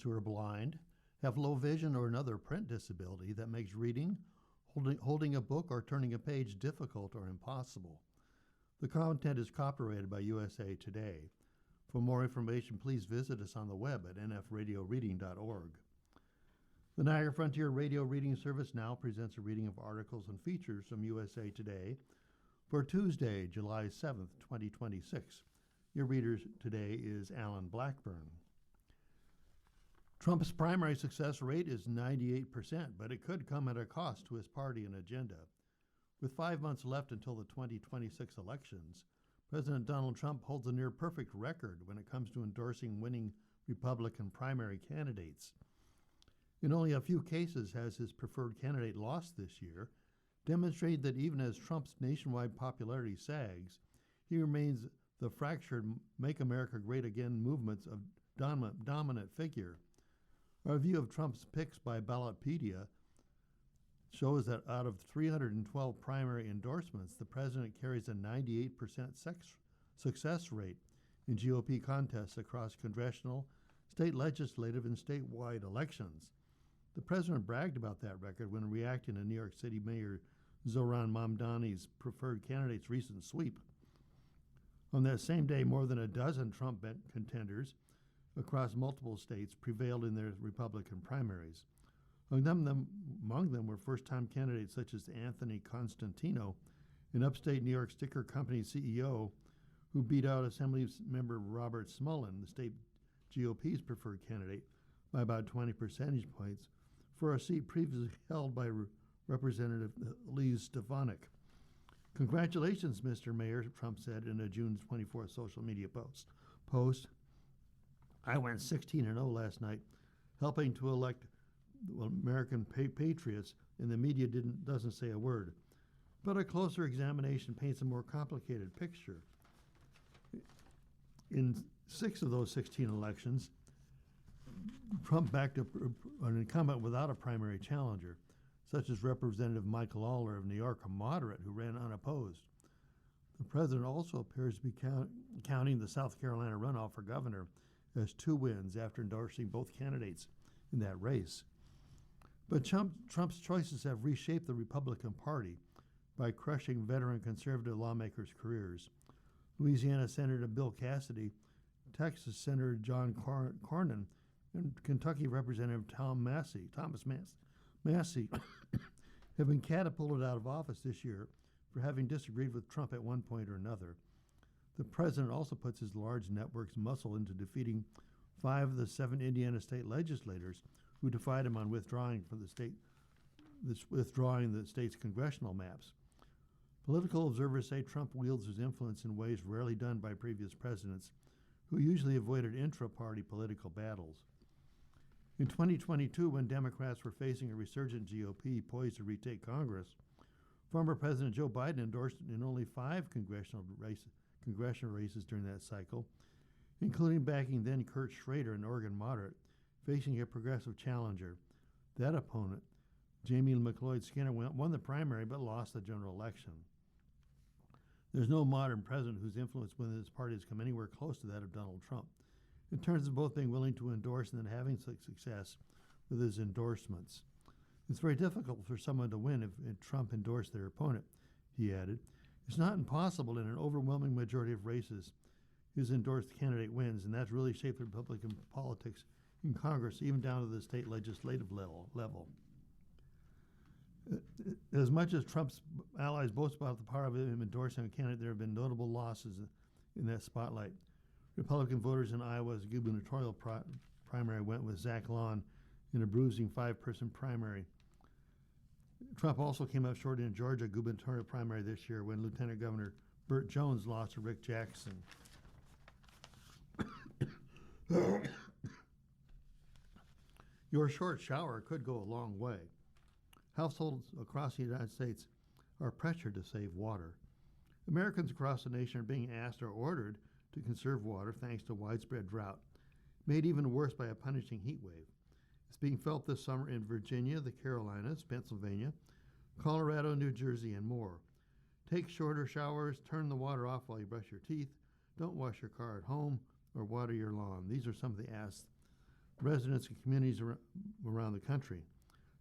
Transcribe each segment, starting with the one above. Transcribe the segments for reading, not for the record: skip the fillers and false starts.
who are blind, have low vision, or another print disability that makes reading, holding a book, or turning a page difficult or impossible. The content is copyrighted by USA Today. For more information, please visit us on the web at nfradioreading.org. The Niagara Frontier Radio Reading Service now presents a reading of articles and features from USA Today for Tuesday, July 7th, 2026. Your reader today is Alan Blackburn. Trump's primary success rate is 98%, but it could come at a cost to his party and agenda. With 5 months left until the 2026 elections, President Donald Trump holds a near-perfect record when it comes to endorsing winning Republican primary candidates. In only a few cases has his preferred candidate lost this year, demonstrating that even as Trump's nationwide popularity sags, he remains the fractured Make America Great Again movement's dominant figure. A review of Trump's picks by Ballotpedia shows that out of 312 primary endorsements, the president carries a 98% success rate in GOP contests across congressional, state legislative, and statewide elections. The president bragged about that record when reacting to New York City Mayor Zohran Mamdani's preferred candidate's recent sweep. On that same day, more than a dozen Trump contenders across multiple states prevailed in their Republican primaries. Among them were first-time candidates such as Anthony Constantino, an upstate New York sticker company CEO who beat out Assemblymember Robert Smullen, the state GOP's preferred candidate, by about 20 percentage points for a seat previously held by Representative Elise Stefanik. "Congratulations, Mr. Mayor," Trump said in a June 24th social media post. "I went 16-0 last night, helping to elect American patriots, and the media doesn't say a word. But a closer examination paints a more complicated picture. In 6 of those 16 elections, Trump backed up an incumbent without a primary challenger, such as Representative Michael Lawler of New York, a moderate who ran unopposed. The president also appears to be counting the South Carolina runoff for governor as 2 wins after endorsing both candidates in that race. But Trump's choices have reshaped the Republican Party by crushing veteran conservative lawmakers' careers. Louisiana Senator Bill Cassidy, Texas Senator John Cornyn, and Kentucky Representative Thomas Massey have been catapulted out of office this year for having disagreed with Trump at one point or another. The president also puts his large network's muscle into defeating 5 of the 7 Indiana state legislators who defied him on withdrawing the state's congressional maps. Political observers say Trump wields his influence in ways rarely done by previous presidents, who usually avoided intra-party political battles. In 2022, when Democrats were facing a resurgent GOP poised to retake Congress, former President Joe Biden endorsed in only 5 congressional races during that cycle, including backing then Kurt Schrader, an Oregon moderate, facing a progressive challenger. That opponent, Jamie McLeod Skinner, won the primary but lost the general election. There's no modern president whose influence within his party has come anywhere close to that of Donald Trump, in terms of both being willing to endorse and then having success with his endorsements. It's very difficult for someone to win if Trump endorsed their opponent, he added. It's not impossible in an overwhelming majority of races his endorsed candidate wins, and that's really shaped Republican politics in Congress, even down to the state legislative level. As much as Trump's allies boast about the power of him endorsing a candidate, there have been notable losses in that spotlight. Republican voters in Iowa's gubernatorial primary went with Zach Lawn in a bruising 5-person primary. Trump also came up short in Georgia gubernatorial primary this year when Lieutenant Governor Burt Jones lost to Rick Jackson. Your short shower could go a long way. Households across the United States are pressured to save water. Americans across the nation are being asked or ordered to conserve water thanks to widespread drought, made even worse by a punishing heat wave. It's being felt this summer in Virginia, the Carolinas, Pennsylvania, Colorado, New Jersey, and more. Take shorter showers, turn the water off while you brush your teeth, don't wash your car at home, or water your lawn. These are some of the asks residents and communities around the country.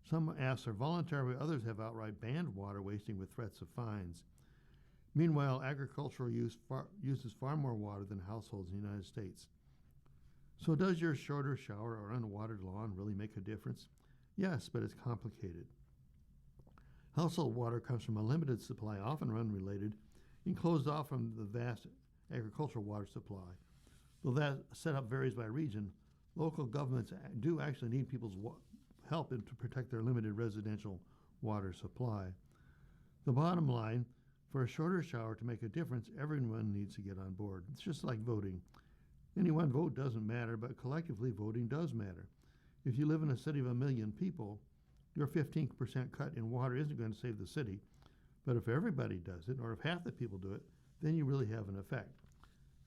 Some asks are voluntary, others have outright banned water wasting with threats of fines. Meanwhile, agricultural uses far more water than households in the United States. So does your shorter shower or unwatered lawn really make a difference? Yes, but it's complicated. Household water comes from a limited supply, often unrelated, and closed off from the vast agricultural water supply. Though that setup varies by region, local governments do actually need people's help to protect their limited residential water supply. The bottom line, for a shorter shower to make a difference, everyone needs to get on board. It's just like voting. Any one vote doesn't matter, but collectively voting does matter. If you live in a city of 1 million people, your 15% cut in water isn't going to save the city. But if everybody does it, or if half the people do it, then you really have an effect.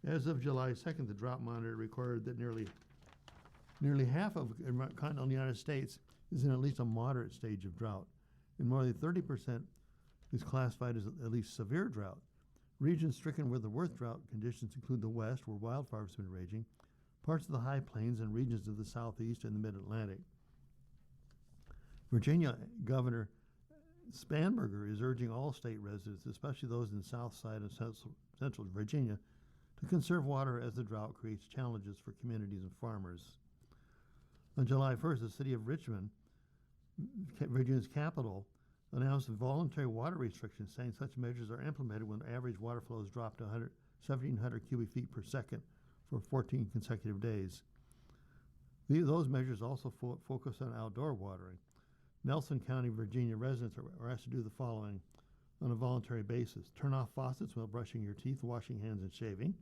As of July 2nd, the drought monitor recorded that nearly half of continental United States is in at least a moderate stage of drought, and more than 30% is classified as at least severe drought. Regions stricken with the worst drought conditions include the West, where wildfires have been raging, parts of the high plains, and regions of the Southeast and the Mid-Atlantic. Virginia Governor Spanberger is urging all state residents, especially those in the South Side of Central Virginia, to conserve water as the drought creates challenges for communities and farmers. On July 1st, the city of Richmond, Virginia's capital, announced voluntary water restrictions, saying such measures are implemented when average water flows drop to 1,700 cubic feet per second for 14 consecutive days. Those measures also focus on outdoor watering. Nelson County, Virginia residents are asked to do the following on a voluntary basis. Turn off faucets while brushing your teeth, washing hands, and shaving.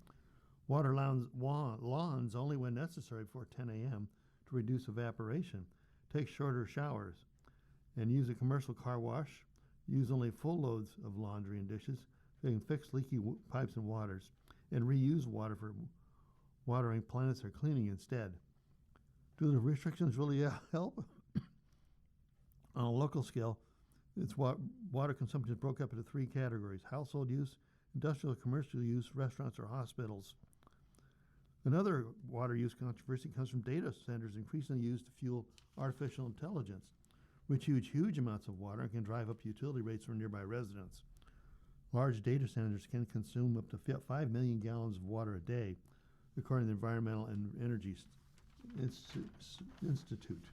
Water lawns only when necessary before 10 a.m. to reduce evaporation. Take shorter showers. And use a commercial car wash. Use only full loads of laundry and dishes so you can fix leaky pipes and waters. And reuse water for watering plants or cleaning instead. Do the restrictions really help? On a local scale, water consumption is broken up into 3 categories: household use, industrial or commercial use, restaurants or hospitals. Another water use controversy comes from data centers increasingly used to fuel artificial intelligence, which use huge amounts of water and can drive up utility rates for nearby residents. Large data centers can consume up to 5 million gallons of water a day, according to the Environmental and Energy Institute.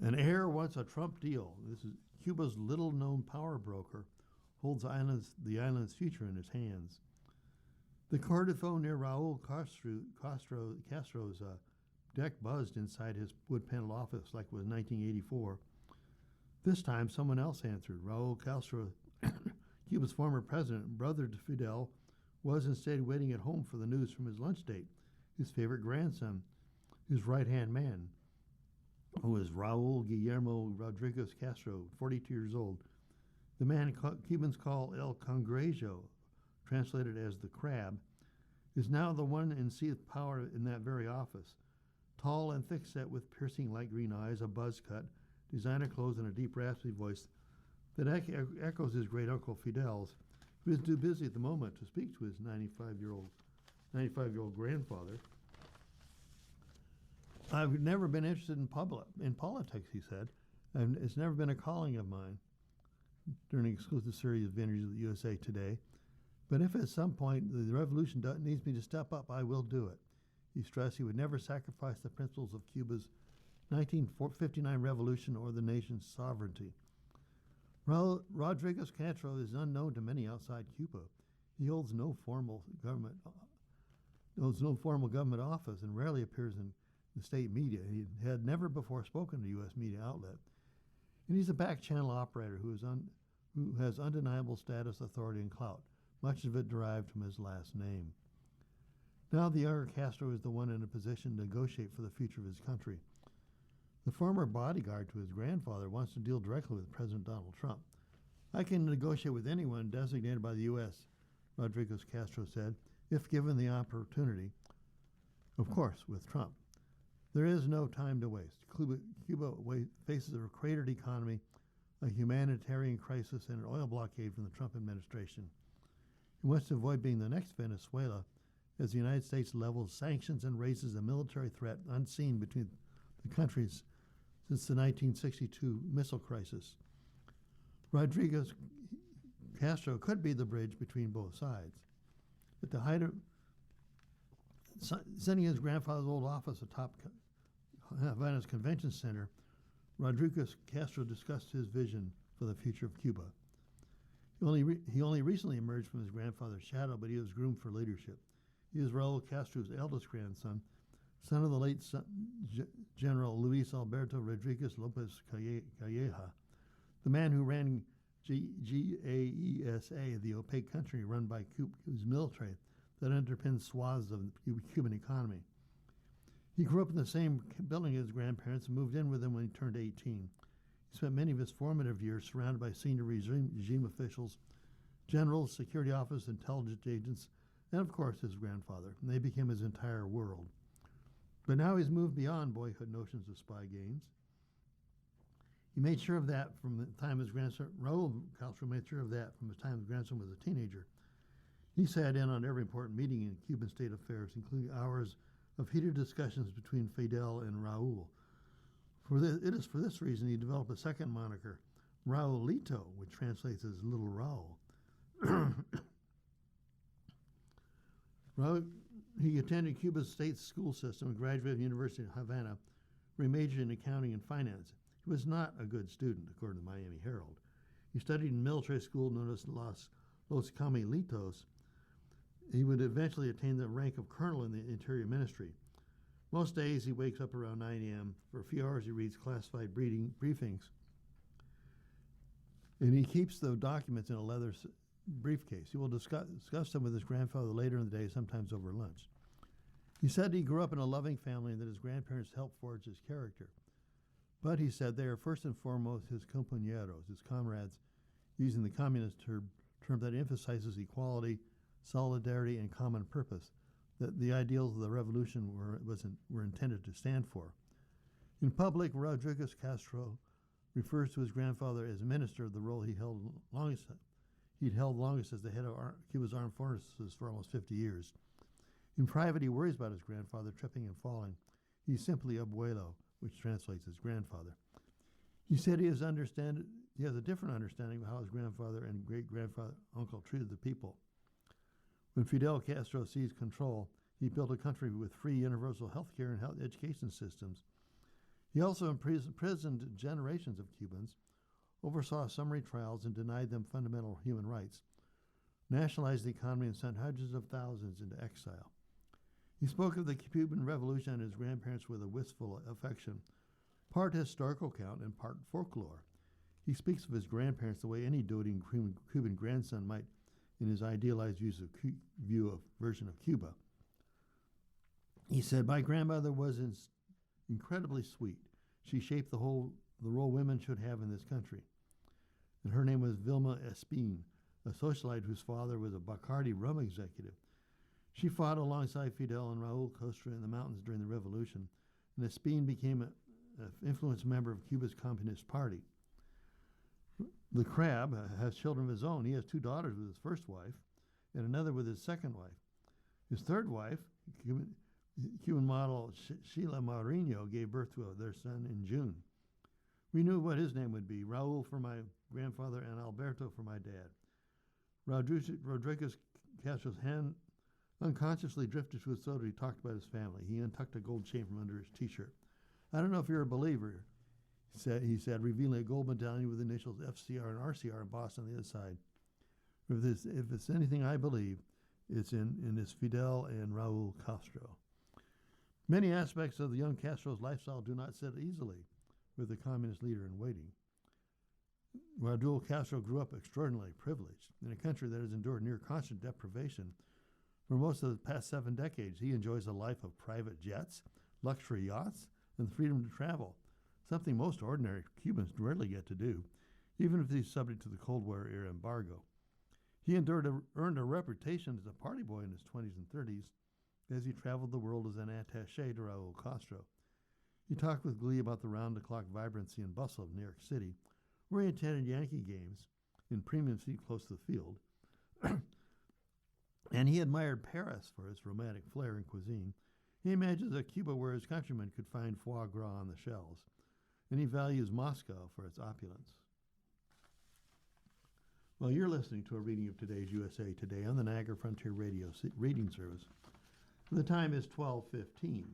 An heir wants a Trump deal. This is Cuba's little-known power broker holds the island's future in his hands. The Cordofo near Raul Castro's deck buzzed inside his wood-paneled office like it was 1984. This time, someone else answered. Raul Castro, Cuba's former president, brother to Fidel, was instead waiting at home for the news from his lunch date. His favorite grandson, his right-hand man, who is Raul Guillermo Rodriguez Castro, 42 years old. The man Cubans call El Cangrejo, translated as the crab, is now the one in seat of power in that very office. Tall and thick-set with piercing light green eyes, a buzz cut, designer clothes, and a deep raspy voice that echoes his great-uncle Fidel's, who is too busy at the moment to speak to his 95-year-old grandfather. I've never been interested in politics, he said, and it's never been a calling of mine during an exclusive series of interviews with USA Today. But if at some point the revolution needs me to step up, I will do it. He stressed he would never sacrifice the principles of Cuba's 1959 revolution or the nation's sovereignty. Rodriguez Castro is unknown to many outside Cuba. He holds no formal government office and rarely appears in the state media. He had never before spoken to a U.S. media outlet. And he's a back-channel operator who has undeniable status, authority, and clout, much of it derived from his last name. Now the younger Castro is the one in a position to negotiate for the future of his country. The former bodyguard to his grandfather wants to deal directly with President Donald Trump. I can negotiate with anyone designated by the U.S., Rodriguez Castro said, if given the opportunity, of course, with Trump. There is no time to waste. Cuba faces a cratered economy, a humanitarian crisis, and an oil blockade from the Trump administration. He wants to avoid being the next Venezuela as the United States levels sanctions and raises a military threat unseen between the countries since the 1962 missile crisis. Rodriguez Castro could be the bridge between both sides. At the height of sending his grandfather's old office atop Havana's convention center, Rodriguez Castro discussed his vision for the future of Cuba. He only recently emerged from his grandfather's shadow, but he was groomed for leadership. He is Raul Castro's eldest grandson, son of the late General Luis Alberto Rodriguez Lopez Calleja, the man who ran GAESA, the opaque country run by Cuba's military that underpins swaths of the Cuban economy. He grew up in the same building as his grandparents and moved in with them when he turned 18. He spent many of his formative years surrounded by senior regime officials, generals, security officers, intelligence agents, and of course his grandfather. And they became his entire world. But now he's moved beyond boyhood notions of spy games. He made sure of that from the time his grandson, Raul Castro made sure of that from the time his grandson was a teenager. He sat in on every important meeting in Cuban state affairs, including hours of heated discussions between Fidel and Raul. It is for this reason he developed a second moniker, Raulito, which translates as Little Raul. He attended Cuba's state school system and graduated from the University of Havana, where he majored in accounting and finance. He was not a good student, according to the Miami Herald. He studied in military school known as Los Carmelitos. He would eventually attain the rank of colonel in the Interior Ministry. Most days he wakes up around 9 a.m. For a few hours he reads classified briefings. And he keeps the documents in a leather briefcase. He will discuss them with his grandfather later in the day, sometimes over lunch. He said he grew up in a loving family and that his grandparents helped forge his character. But he said they are first and foremost his compañeros, his comrades, using the communist term that emphasizes equality, solidarity, and common purpose, that the ideals of the revolution were intended to stand for. In public, Rodriguez Castro refers to his grandfather as minister, the role he'd held longest as the head of Cuba's armed forces for almost 50 years. In private, he worries about his grandfather tripping and falling. He's simply abuelo, which translates as grandfather. He said he has a different understanding of how his grandfather and great-grandfather uncle treated the people. When Fidel Castro seized control, he built a country with free universal health care and health education systems. He also imprisoned generations of Cubans, oversaw summary trials, and denied them fundamental human rights, nationalized the economy, and sent hundreds of thousands into exile. He spoke of the Cuban Revolution and his grandparents with a wistful affection, part historical account and part folklore. He speaks of his grandparents the way any doting Cuban grandson might in his idealized version of Cuba. He said, "My grandmother was incredibly sweet. She shaped the role women should have in this country. And her name was Vilma Espín, a socialite whose father was a Bacardi rum executive. She fought alongside Fidel and Raul Castro in the mountains during the revolution, and Espín became an influential member of Cuba's Communist Party. The Crab has children of his own. He has 2 daughters with his first wife and another with his second wife. His third wife, Cuban model Sheila Marinho, gave birth to their son in June. We knew what his name would be, Raul for my grandfather and Alberto for my dad." Rodriguez Castro's hand unconsciously drifted to his throat as he talked about his family. He untucked a gold chain from under his T-shirt. "I don't know if you're a believer," he said, revealing a gold medallion with the initials FCR and RCR embossed on the other side. If it's anything I believe, it's in this Fidel and Raul Castro." Many aspects of the young Castro's lifestyle do not sit easily with the communist leader in waiting. Raul Castro grew up extraordinarily privileged in a country that has endured near constant deprivation. For most of the past 7 decades, he enjoys a life of private jets, luxury yachts, and the freedom to travel, something most ordinary Cubans rarely get to do, even if he's subject to the Cold War era embargo. He earned a reputation as a party boy in his 20s and 30s as he traveled the world as an attaché to Raul Castro. He talked with glee about the round-the-clock vibrancy and bustle of New York City, where he attended Yankee games in premium seat close to the field, And he admired Paris for its romantic flair and cuisine. He imagines a Cuba where his countrymen could find foie gras on the shelves. And he values Moscow for its opulence. Well, you're listening to a reading of today's USA Today on the Niagara Frontier Radio reading service. The time is 12:15.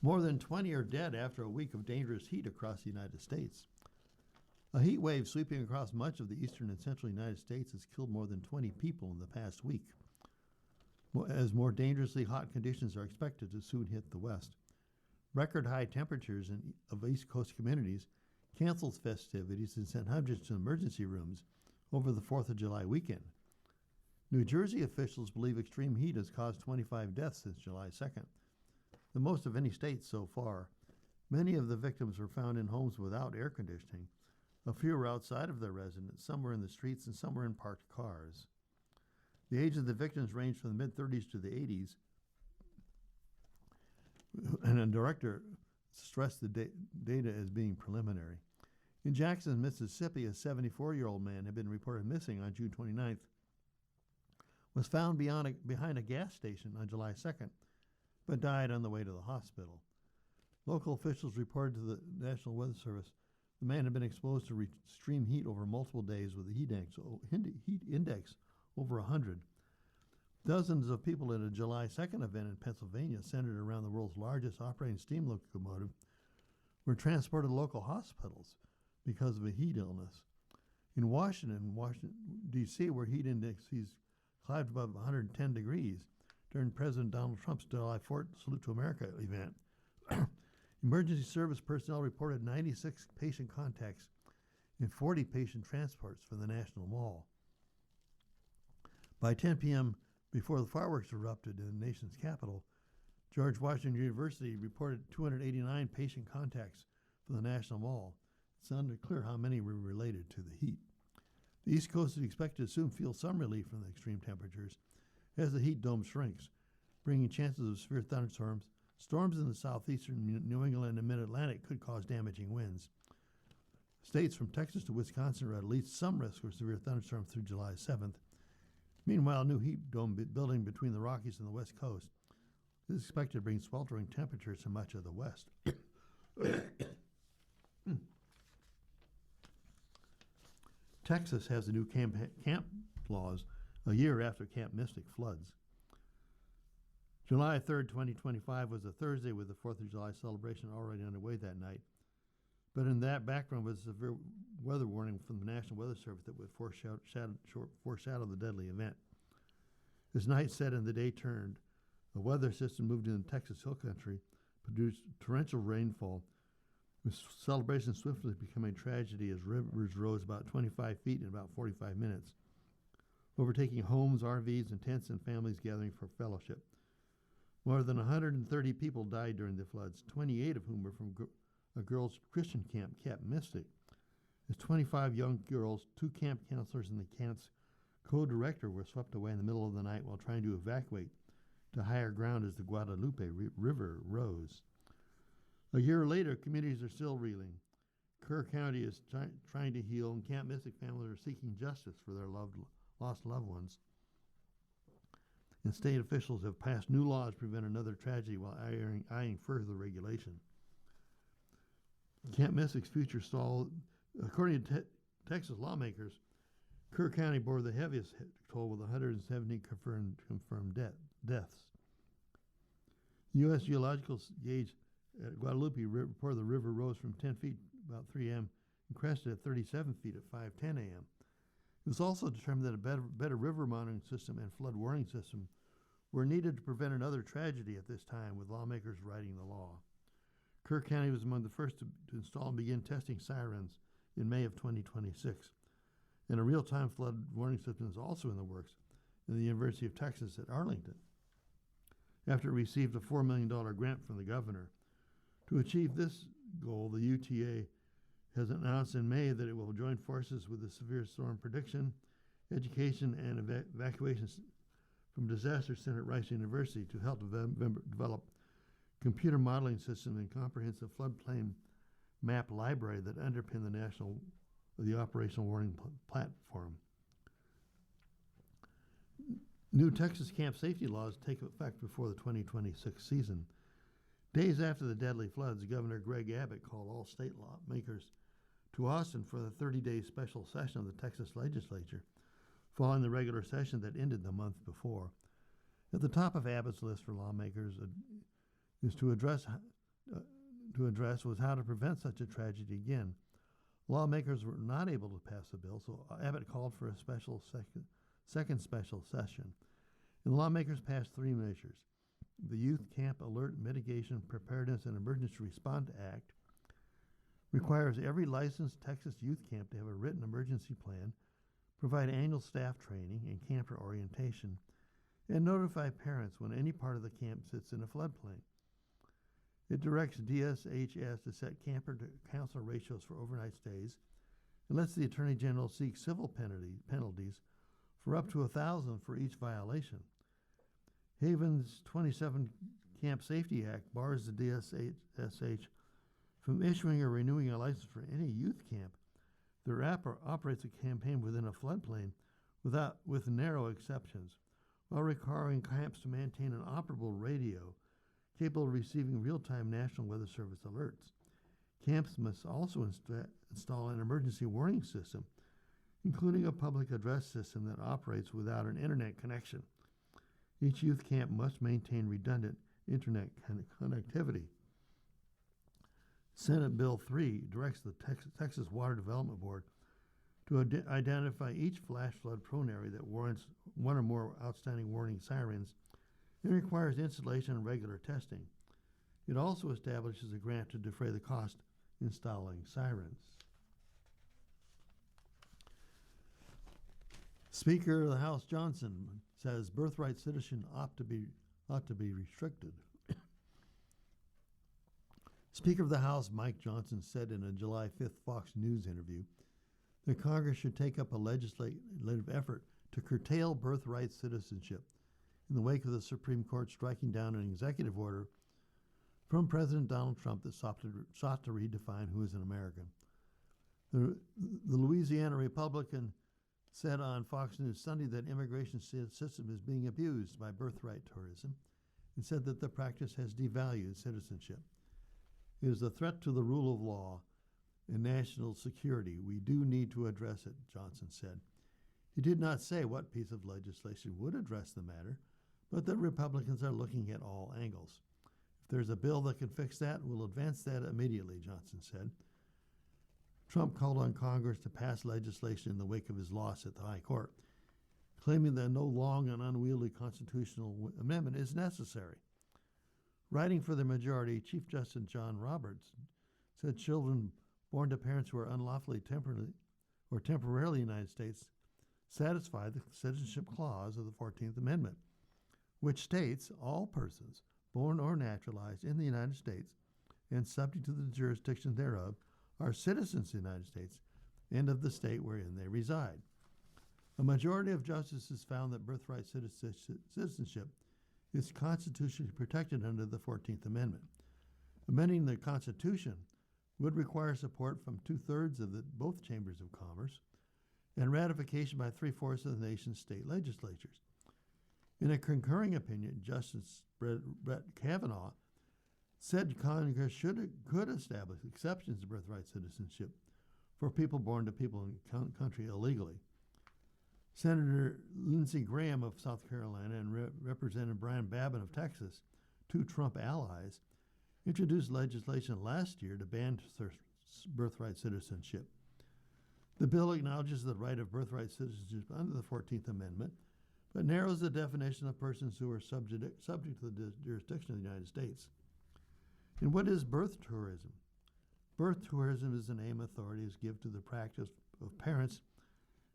More than 20 are dead after a week of dangerous heat across the United States. A heat wave sweeping across much of the eastern and central United States has killed more than 20 people in the past week, as more dangerously hot conditions are expected to soon hit the West. Record high temperatures of East Coast communities canceled festivities and sent hundreds to emergency rooms over the 4th of July weekend. New Jersey officials believe extreme heat has caused 25 deaths since July 2nd, the most of any state so far. Many of the victims were found in homes without air conditioning. A few were outside of their residence, some were in the streets, and some were in parked cars. The age of the victims ranged from the mid-30s to the 80s, and a director stressed the data as being preliminary. In Jackson, Mississippi, a 74-year-old man had been reported missing on June 29th, was found behind a gas station on July 2nd, but died on the way to the hospital. Local officials reported to the National Weather Service the man had been exposed to extreme heat over multiple days with a heat index over 100. Dozens of people at a July 2nd event in Pennsylvania, centered around the world's largest operating steam locomotive, were transported to local hospitals because of a heat illness. In Washington, D.C., where heat indices climbed above 110 degrees during President Donald Trump's July 4th Salute to America event, emergency service personnel reported 96 patient contacts and 40 patient transports from the National Mall. By 10 p.m., before the fireworks erupted in the nation's capital, George Washington University reported 289 patient contacts from the National Mall. It's unclear how many were related to the heat. The East Coast is expected to soon feel some relief from the extreme temperatures as the heat dome shrinks, bringing chances of severe thunderstorms. Storms in the southeastern New England and mid-Atlantic could cause damaging winds. States from Texas to Wisconsin are at least some risk of severe thunderstorms through July 7th. Meanwhile, a new heat dome building between the Rockies and the West Coast is expected to bring sweltering temperatures to much of the West. Texas has the new camp laws a year after Camp Mystic floods. July 3rd, 2025 was a Thursday with the 4th of July celebration already underway that night. But in that background was a severe weather warning from the National Weather Service that would foreshadow the deadly event. As night set and the day turned, a weather system moved into Texas Hill Country, produced torrential rainfall, with celebrations swiftly becoming tragedy as rivers rose about 25 feet in about 45 minutes, overtaking homes, RVs, and tents and families gathering for fellowship. More than 130 people died during the floods, 28 of whom were from a girls' Christian camp, Camp Mystic. As 25 young girls, 2 camp counselors, and the camp's co-director were swept away in the middle of the night while trying to evacuate to higher ground as the Guadalupe River rose. A year later, communities are still reeling. Kerr County is trying to heal, and Camp Mystic families are seeking justice for their lost loved ones. And state officials have passed new laws to prevent another tragedy while eyeing further regulation. Camp Mystic's future stalled. According to Texas lawmakers, Kerr County bore the heaviest toll with 170 confirmed deaths. The U.S. Geological Gauge at Guadalupe reported the river rose from 10 feet about 3 a.m. and crested at 37 feet at 5:10 a.m. It was also determined that a better river monitoring system and flood warning system were needed to prevent another tragedy at this time, with lawmakers writing the law. Kerr County was among the first to install and begin testing sirens in May of 2026. And a real-time flood warning system is also in the works in the University of Texas at Arlington, after it received a $4 million grant from the governor. To achieve this goal, the UTA has announced in May that it will join forces with the Severe Storm Prediction, Education, and Evacuation from Disaster Center at Rice University to help develop computer modeling system and comprehensive floodplain map library that underpin the operational warning platform. New Texas camp safety laws take effect before the 2026 season. Days after the deadly floods, Governor Greg Abbott called all state lawmakers to Austin for the 30-day special session of the Texas legislature, following the regular session that ended the month before. At the top of Abbott's list for lawmakers is to address was how to prevent such a tragedy again. Lawmakers were not able to pass the bill, so Abbott called for a second special session. And the lawmakers passed three measures. The Youth Camp Alert Mitigation Preparedness and Emergency Response Act requires every licensed Texas youth camp to have a written emergency plan, provide annual staff training and camper orientation, and notify parents when any part of the camp sits in a floodplain. It directs DSHS to set camper to council ratios for overnight stays and lets the Attorney General seek civil penalties for up to $1,000 for each violation. Haven's 27 Camp Safety Act bars the DSHS from issuing or renewing a license for any youth camp that operates a campaign within a floodplain with narrow exceptions, while requiring camps to maintain an operable radio capable of receiving real-time National Weather Service alerts. Camps must also install an emergency warning system, including a public address system that operates without an internet connection. Each youth camp must maintain redundant internet connectivity. Senate Bill 3 directs the Texas Water Development Board to identify each flash flood prone area that warrants one or more outstanding warning sirens and requires installation and regular testing. It also establishes a grant to defray the cost installing sirens. Speaker of the House Johnson says birthright citizenship ought to be restricted. Speaker of the House Mike Johnson said in a July 5th Fox News interview that Congress should take up a legislative effort to curtail birthright citizenship in the wake of the Supreme Court striking down an executive order from President Donald Trump that sought to redefine who is an American. The Louisiana Republican said on Fox News Sunday that immigration system is being abused by birthright tourism and said that the practice has devalued citizenship. It is a threat to the rule of law and national security. We do need to address it, Johnson said. He did not say what piece of legislation would address the matter, but that Republicans are looking at all angles. If there's a bill that can fix that, we'll advance that immediately, Johnson said. Trump called on Congress to pass legislation in the wake of his loss at the High Court, claiming that no long and unwieldy constitutional amendment is necessary. Writing for the majority, Chief Justice John Roberts said children born to parents who are unlawfully temporarily in the United States satisfy the citizenship clause of the 14th Amendment, which states all persons born or naturalized in the United States and subject to the jurisdiction thereof are citizens of the United States and of the state wherein they reside. A majority of justices found that birthright citizenship is constitutionally protected under the 14th Amendment. Amending the Constitution would require support from 2/3 of both chambers of Commerce and ratification by 3/4 of the nation's state legislatures. In a concurring opinion, Justice Brett Kavanaugh said Congress could establish exceptions to birthright citizenship for people born to people in the country illegally. Senator Lindsey Graham of South Carolina and Representative Brian Babin of Texas, two Trump allies, introduced legislation last year to ban birthright citizenship. The bill acknowledges the right of birthright citizenship under the 14th Amendment, but narrows the definition of persons who are subject to the jurisdiction of the United States. And what is birth tourism? Birth tourism is the name authorities give to the practice of parents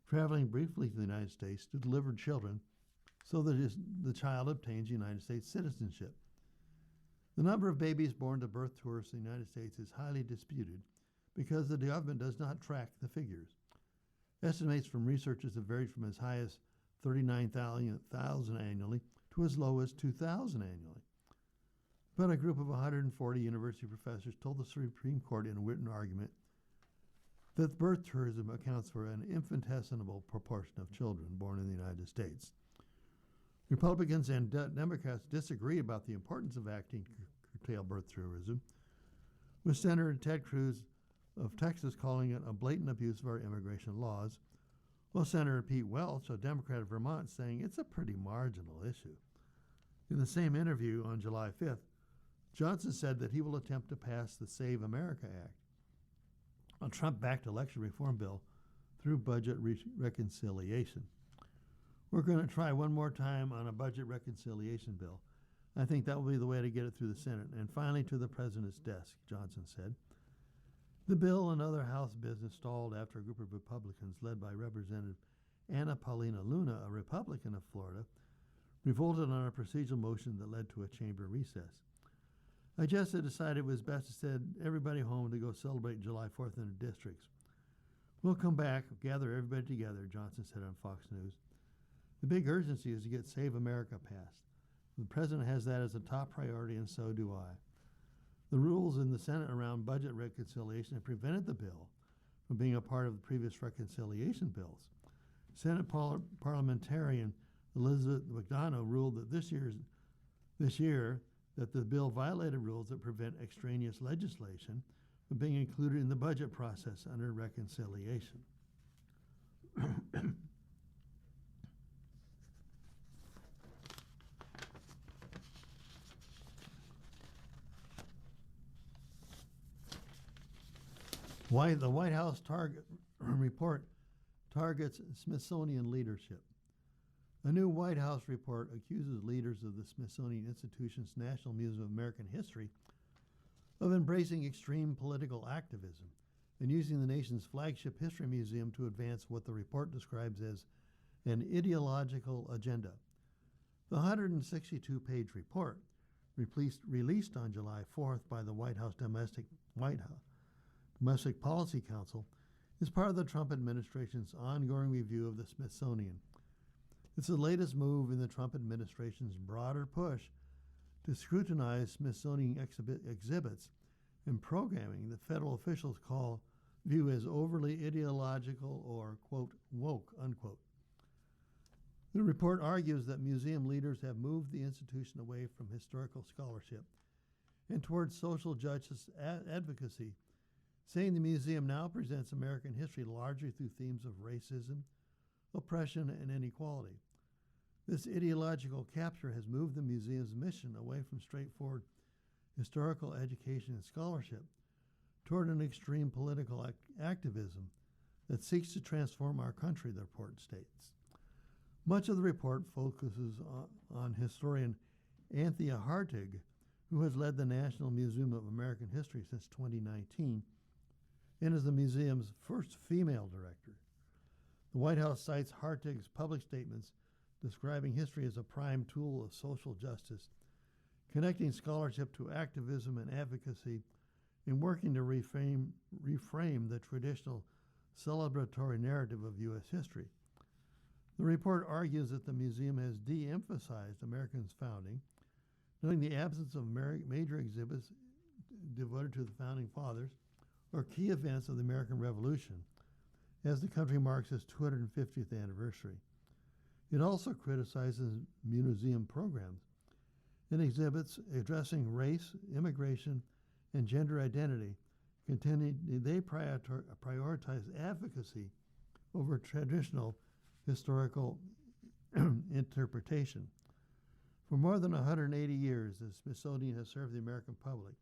traveling briefly to the United States to deliver children so that the child obtains United States citizenship. The number of babies born to birth tourists in the United States is highly disputed because the government does not track the figures. Estimates from researchers have varied from as high as 39,000 annually to as low as 2,000 annually. But a group of 140 university professors told the Supreme Court in a written argument that birth tourism accounts for an infinitesimal proportion of children born in the United States. Republicans and Democrats disagree about the importance of acting to curtail birth tourism, with Senator Ted Cruz of Texas calling it a blatant abuse of our immigration laws, while Senator Pete Welch, a Democrat of Vermont, saying it's a pretty marginal issue. In the same interview on July 5th, Johnson said that he will attempt to pass the Save America Act, a Trump-backed election reform bill, through budget reconciliation. We're going to try one more time on a budget reconciliation bill. I think that will be the way to get it through the Senate and finally to the president's desk, Johnson said. The bill and other House business stalled after a group of Republicans led by Representative Anna Paulina Luna, a Republican of Florida, revolted on a procedural motion that led to a chamber recess. I just decided it was best to send everybody home to go celebrate July 4th in their districts. We'll come back, gather everybody together, Johnson said on Fox News. The big urgency is to get Save America passed. The president has that as a top priority, and so do I. The rules in the Senate around budget reconciliation have prevented the bill from being a part of the previous reconciliation bills. Senate parliamentarian Elizabeth McDonough ruled that this year that the bill violated rules that prevent extraneous legislation from being included in the budget process under reconciliation. Why the White House report targets Smithsonian leadership. A new White House report accuses leaders of the Smithsonian Institution's National Museum of American History of embracing extreme political activism and using the nation's flagship history museum to advance what the report describes as an ideological agenda. The 162-page report, released on July 4th by the White House Domestic Policy Council, is part of the Trump administration's ongoing review of the Smithsonian. It's the latest move in the Trump administration's broader push to scrutinize Smithsonian exhibits and programming that federal officials view as overly ideological or, quote, woke, unquote. The report argues that museum leaders have moved the institution away from historical scholarship and towards social justice advocacy, saying the museum now presents American history largely through themes of racism, oppression, and inequality. This ideological capture has moved the museum's mission away from straightforward historical education and scholarship toward an extreme political activism that seeks to transform our country, the report states. Much of the report focuses on historian Anthea Hartig, who has led the National Museum of American History since 2019 and is the museum's first female director. The White House cites Hartig's public statements describing history as a prime tool of social justice, connecting scholarship to activism and advocacy, and working to reframe the traditional celebratory narrative of U.S. history. The report argues that the museum has de-emphasized America's founding, noting the absence of major exhibits devoted to the Founding Fathers or key events of the American Revolution as the country marks its 250th anniversary. It also criticizes museum programs and exhibits addressing race, immigration, and gender identity, contending they prioritize advocacy over traditional historical interpretation. For more than 180 years, the Smithsonian has served the American public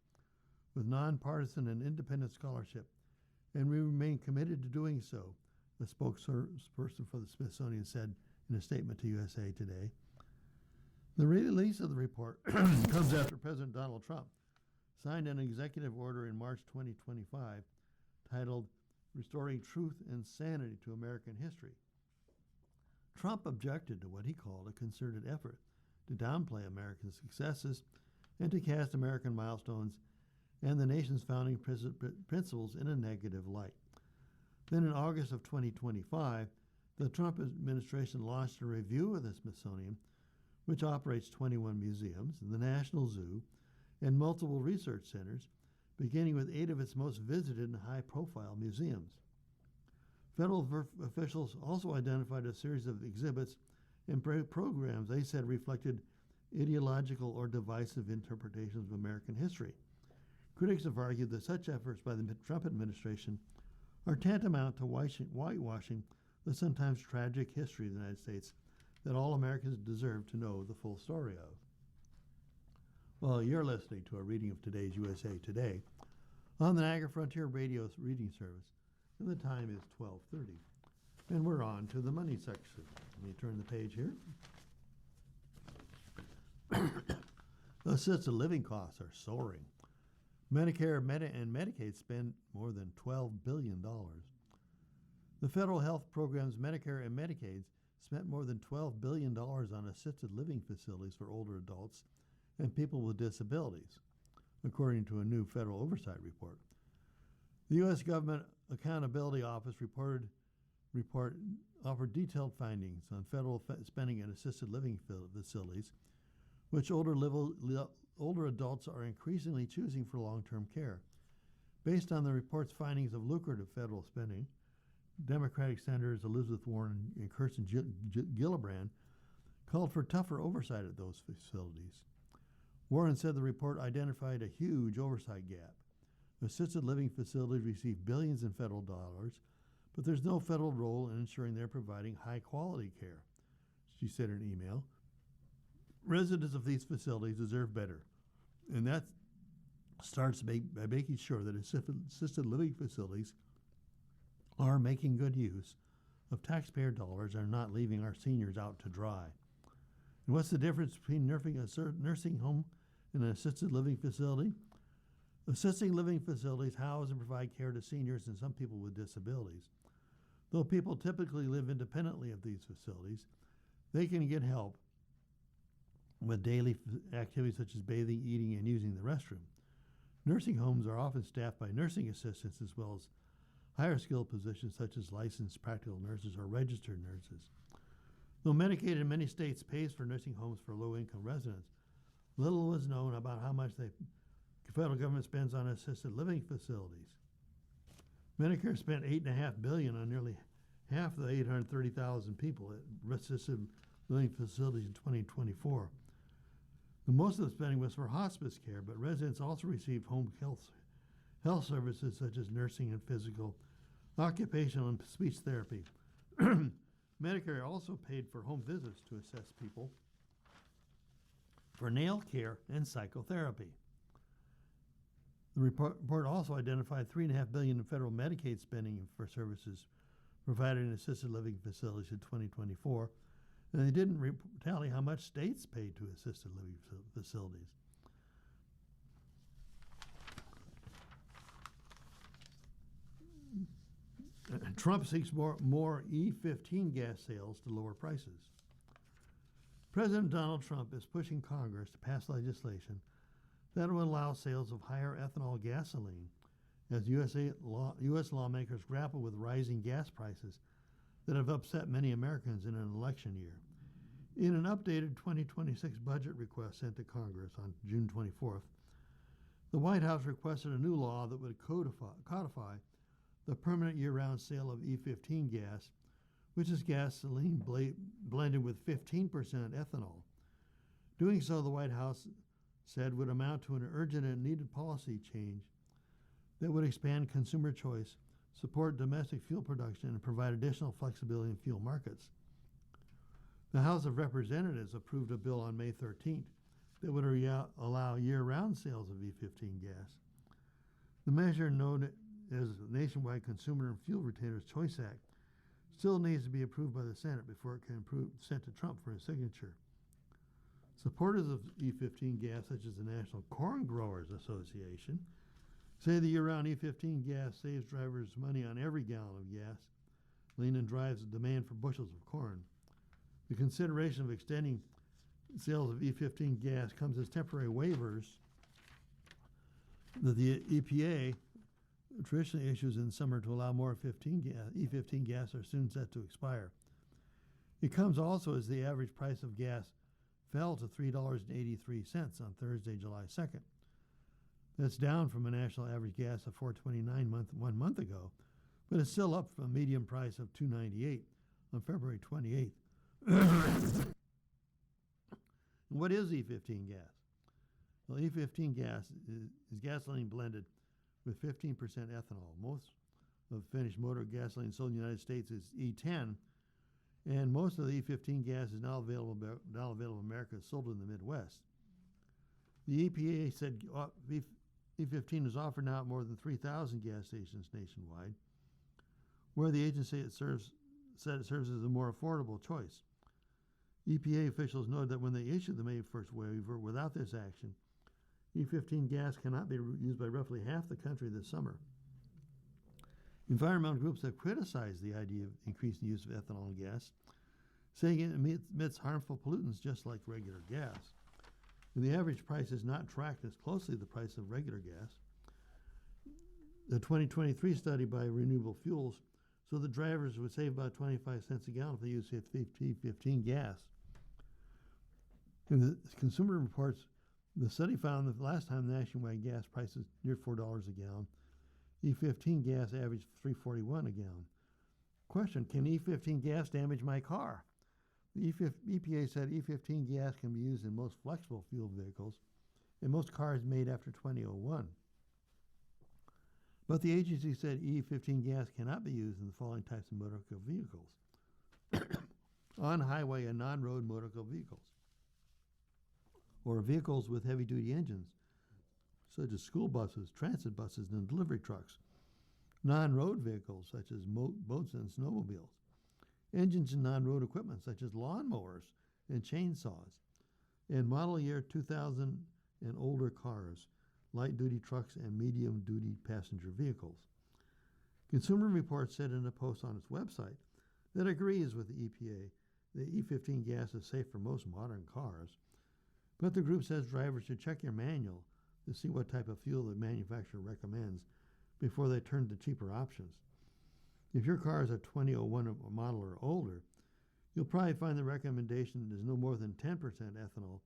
with nonpartisan and independent scholarship, and we remain committed to doing so, the spokesperson for the Smithsonian said in a statement to USA Today. The release of the report comes after President Donald Trump signed an executive order in March 2025 titled Restoring Truth and Sanity to American History. Trump objected to what he called a concerted effort to downplay American successes and to cast American milestones and the nation's founding principles in a negative light. Then in August of 2025, the Trump administration launched a review of the Smithsonian, which operates 21 museums, the National Zoo, and multiple research centers, beginning with 8 of its most visited and high-profile museums. Federal officials also identified a series of exhibits and programs they said reflected ideological or divisive interpretations of American history. Critics have argued that such efforts by the Trump administration are tantamount to whitewashing the sometimes tragic history of the United States that all Americans deserve to know the full story of. Well, you're listening to a reading of today's USA Today on the Niagara Frontier Radio reading service, and the time is 12:30. And we're on to the money section. Let me turn the page here. Assisted living costs are soaring. Medicare and Medicaid spend more than $12 billion. The federal health programs Medicare and Medicaid spent more than $12 billion on assisted living facilities for older adults and people with disabilities, according to a new federal oversight report. The U.S. Government Accountability Office report offered detailed findings on federal spending in assisted living facilities, which older adults are increasingly choosing for long-term care. Based on the report's findings of lucrative federal spending, Democratic Senators Elizabeth Warren and Kirsten Gillibrand called for tougher oversight at those facilities. Warren said the report identified a huge oversight gap. Assisted living facilities receive billions in federal dollars, but there's no federal role in ensuring they're providing high-quality care. She said in an email, residents of these facilities deserve better, and that starts by making sure that assisted living facilities are making good use of taxpayer dollars and are not leaving our seniors out to dry. And what's the difference between a nursing home and an assisted living facility? Assisted living facilities house and provide care to seniors and some people with disabilities. Though people typically live independently of these facilities, they can get help with daily activities such as bathing, eating, and using the restroom. Nursing homes are often staffed by nursing assistants as well as higher skilled positions such as licensed practical nurses or registered nurses. Though Medicaid in many states pays for nursing homes for low-income residents, little was known about how much the federal government spends on assisted living facilities. Medicare spent $8.5 billion on nearly half the 830,000 people at assisted living facilities in 2024. Most of the spending was for hospice care, but residents also received home health services such as nursing and physical, occupational, and speech therapy. Medicare also paid for home visits to assess people for nail care and psychotherapy. The report also identified $3.5 billion in federal Medicaid spending for services provided in assisted living facilities in 2024, and they didn't tally how much states paid to assisted living facilities. Trump seeks more E15 gas sales to lower prices. President Donald Trump is pushing Congress to pass legislation that will allow sales of higher ethanol gasoline as U.S. lawmakers grapple with rising gas prices that have upset many Americans in an election year. In an updated 2026 budget request sent to Congress on June 24th, the White House requested a new law that would codify the permanent year-round sale of E15 gas, which is gasoline blended with 15% ethanol. Doing so, the White House said, would amount to an urgent and needed policy change that would expand consumer choice, support domestic fuel production, and provide additional flexibility in fuel markets. The House of Representatives approved a bill on May 13th that would allow year-round sales of E15 gas. The measure, known as the Nationwide Consumer and Fuel Retailers Choice Act, still needs to be approved by the Senate before it can be sent to Trump for his signature. Supporters of E15 gas, such as the National Corn Growers Association, say the year-round E15 gas saves drivers money on every gallon of gas, and drives the demand for bushels of corn. The consideration of extending sales of E15 gas comes as temporary waivers that the EPA traditionally issues in summer to allow more E15 gas are soon set to expire. It comes also as the average price of gas fell to $3.83 on Thursday, July 2nd, That's down from a national average gas of $4.29 1 month ago, but it's still up from a median price of $2.98 on February 28th. What is E15 gas? Well, E15 gas is gasoline blended with 15% ethanol. Most of finished motor gasoline sold in the United States is E10, and most of the E15 gas is now available in America, sold in the Midwest. The EPA said E15 is offered now at more than 3,000 gas stations nationwide, where the agency said it serves as a more affordable choice. EPA officials noted that when they issued the May 1st waiver, without this action, E15 gas cannot be used by roughly half the country this summer. Environmental groups have criticized the idea of increasing use of ethanol in gas, saying it emits harmful pollutants just like regular gas. And the average price is not tracked as closely as the price of regular gas. The 2023 study by Renewable Fuels showed that drivers would save about 25 cents a gallon if they use E15 gas. In the Consumer Reports, the study found that the last time nationwide gas prices near $4 a gallon, E15 gas averaged $3.41 a gallon. Question, can E15 gas damage my car? The EPA said E15 gas can be used in most flexible fuel vehicles and most cars made after 2001. But the agency said E15 gas cannot be used in the following types of motor vehicles: on-highway and non-road motor vehicles, or vehicles with heavy-duty engines, such as school buses, transit buses, and delivery trucks, non-road vehicles, such as boats and snowmobiles, engines and non-road equipment, such as lawnmowers and chainsaws, and model year 2000 and older cars, light-duty trucks, and medium-duty passenger vehicles. Consumer Reports said in a post on its website that agrees with the EPA that E15 gas is safe for most modern cars, but the group says drivers should check your manual to see what type of fuel the manufacturer recommends before they turn to cheaper options. If your car is a 2001 model or older, you'll probably find the recommendation is no more than 10% ethanol,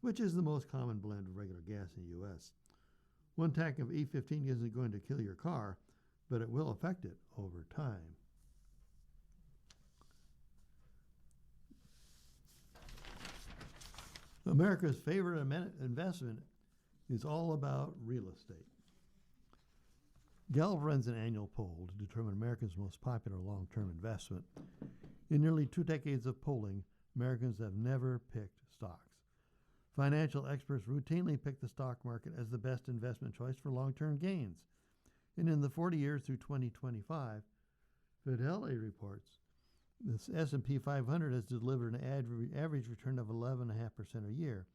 which is the most common blend of regular gas in the U.S. One tank of E15 isn't going to kill your car, but it will affect it over time. America's favorite investment is all about real estate. Gallup runs an annual poll to determine Americans' most popular long-term investment. In nearly 2 decades of polling, Americans have never picked stocks. Financial experts routinely pick the stock market as the best investment choice for long-term gains. And in the 40 years through 2025, Fidelity reports the S&P 500 has delivered an average return of 11.5% a year.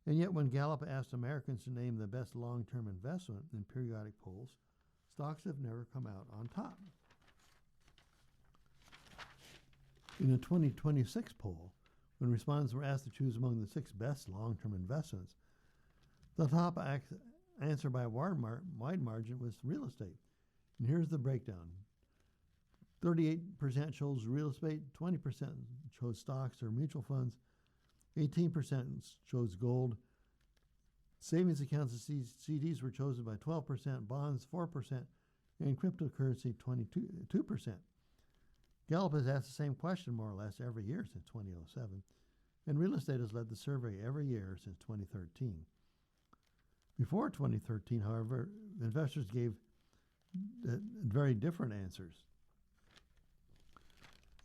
And yet when Gallup asked Americans to name the best long-term investment in periodic polls, stocks have never come out on top. In a 2026 poll, when respondents were asked to choose among the 6 best long-term investments, the top answer by a wide margin was real estate. And here's the breakdown. 38% chose real estate, 20% chose stocks or mutual funds, 18% chose gold. Savings accounts and CDs were chosen by 12%, bonds 4%, and cryptocurrency 22%. Gallup has asked the same question more or less every year since 2007, and real estate has led the survey every year since 2013. Before 2013, however, investors gave very different answers.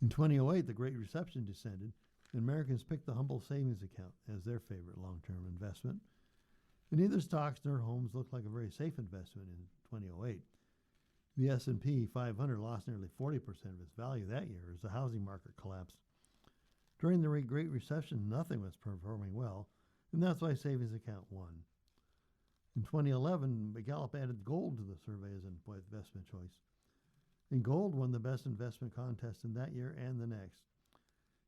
In 2008, the Great Recession descended, and Americans picked the humble savings account as their favorite long-term investment. And neither stocks nor homes looked like a very safe investment in 2008. The S&P 500 lost nearly 40% of its value that year as the housing market collapsed. During the Great Recession, nothing was performing well, and that's why savings account won. In 2011, Gallup added gold to the survey as an investment choice. And gold won the best investment contest in that year and the next.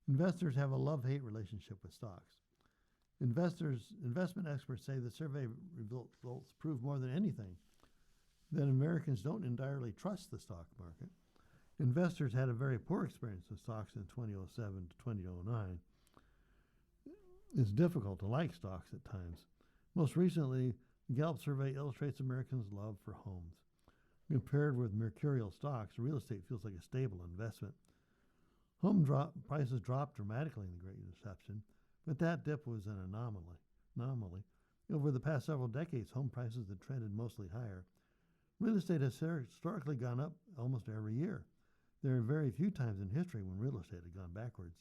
Investors have a love-hate relationship with stocks. Investment experts say the survey results prove more than anything that Americans don't entirely trust the stock market. Investors had a very poor experience with stocks in 2007 to 2009. It's difficult to like stocks at times. Most recently, The Gallup survey illustrates Americans' love for homes. Compared with mercurial stocks, real estate feels like a stable investment. Prices dropped dramatically in the Great Recession, but that dip was an anomaly. Over the past several decades, home prices have trended mostly higher. Real estate has historically gone up almost every year. There are very few times in history when real estate had gone backwards.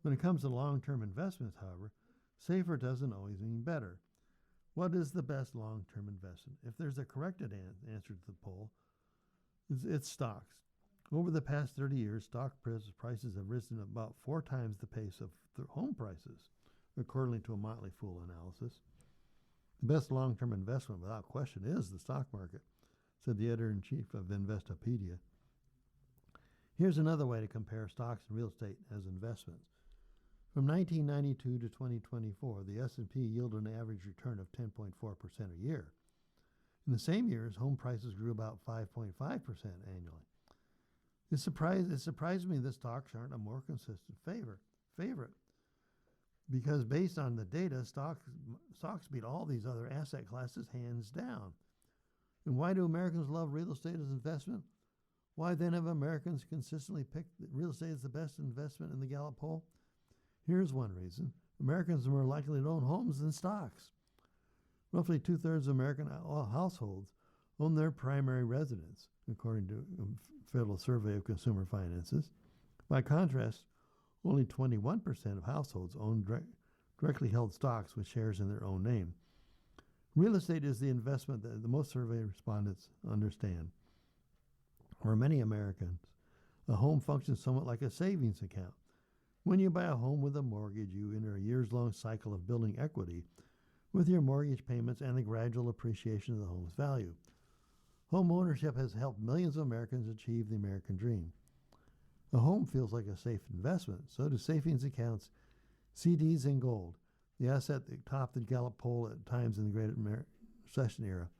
When it comes to long-term investments, however, safer doesn't always mean better. What is the best long-term investment? If there's a corrected answer to the poll, it's stocks. Over the past 30 years, stock prices have risen about 4 times the pace of home prices, according to a Motley Fool analysis. The best long-term investment, without question, is the stock market, said the editor-in-chief of Investopedia. Here's another way to compare stocks and real estate as investments. From 1992 to 2024, the S&P yielded an average return of 10.4% a year. In the same years, home prices grew about 5.5% annually. It surprised me that stocks aren't a more consistent favorite. Because based on the data, stocks beat all these other asset classes hands down. And why do Americans love real estate as investment? Why then have Americans consistently picked real estate as the best investment in the Gallup poll? Here's one reason. Americans are more likely to own homes than stocks. Roughly 2/3 of American households own their primary residence, according to a Federal Survey of Consumer Finances. By contrast, only 21% of households own directly held stocks with shares in their own name. Real estate is the investment that the most survey respondents understand. For many Americans, a home functions somewhat like a savings account. When you buy a home with a mortgage, you enter a years-long cycle of building equity with your mortgage payments and the gradual appreciation of the home's value. Home ownership has helped millions of Americans achieve the American dream. A home feels like a safe investment. So do savings accounts, CDs, and gold, the asset that topped the Gallup poll at times in the Great Recession era.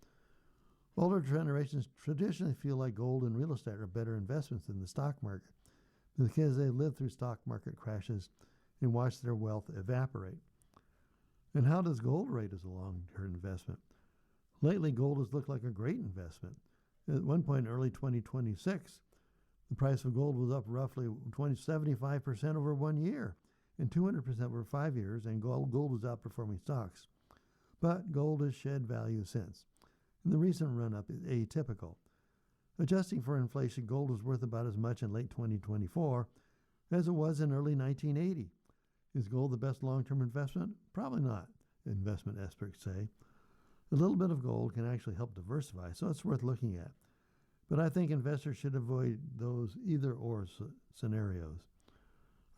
Older generations traditionally feel like gold and real estate are better investments than the stock market because they lived through stock market crashes and watched their wealth evaporate. And how does gold rate as a long-term investment? Lately, gold has looked like a great investment. At one point in early 2026, the price of gold was up roughly 75% over 1 year and 200% over 5 years, and gold was outperforming stocks. But gold has shed value since, and the recent run-up is atypical. Adjusting for inflation, gold was worth about as much in late 2024 as it was in early 1980. Is gold the best long-term investment? Probably not, investment experts say. A little bit of gold can actually help diversify, so it's worth looking at. But I think investors should avoid those either-or scenarios.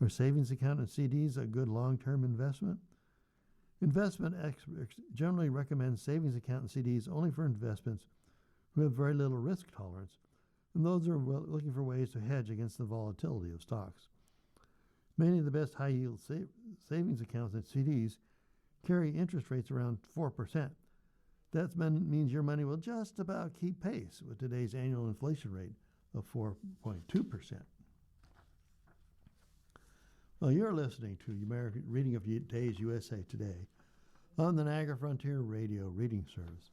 Are savings account and CDs a good long-term investment? Investment experts generally recommend savings account and CDs only for investments who have very little risk tolerance, and those are looking for ways to hedge against the volatility of stocks. Many of the best high-yield savings accounts and CDs carry interest rates around 4%. That means your money will just about keep pace with today's annual inflation rate of 4.2%. Well, you're listening to American Reading of Today's USA Today on the Niagara Frontier Radio Reading Service.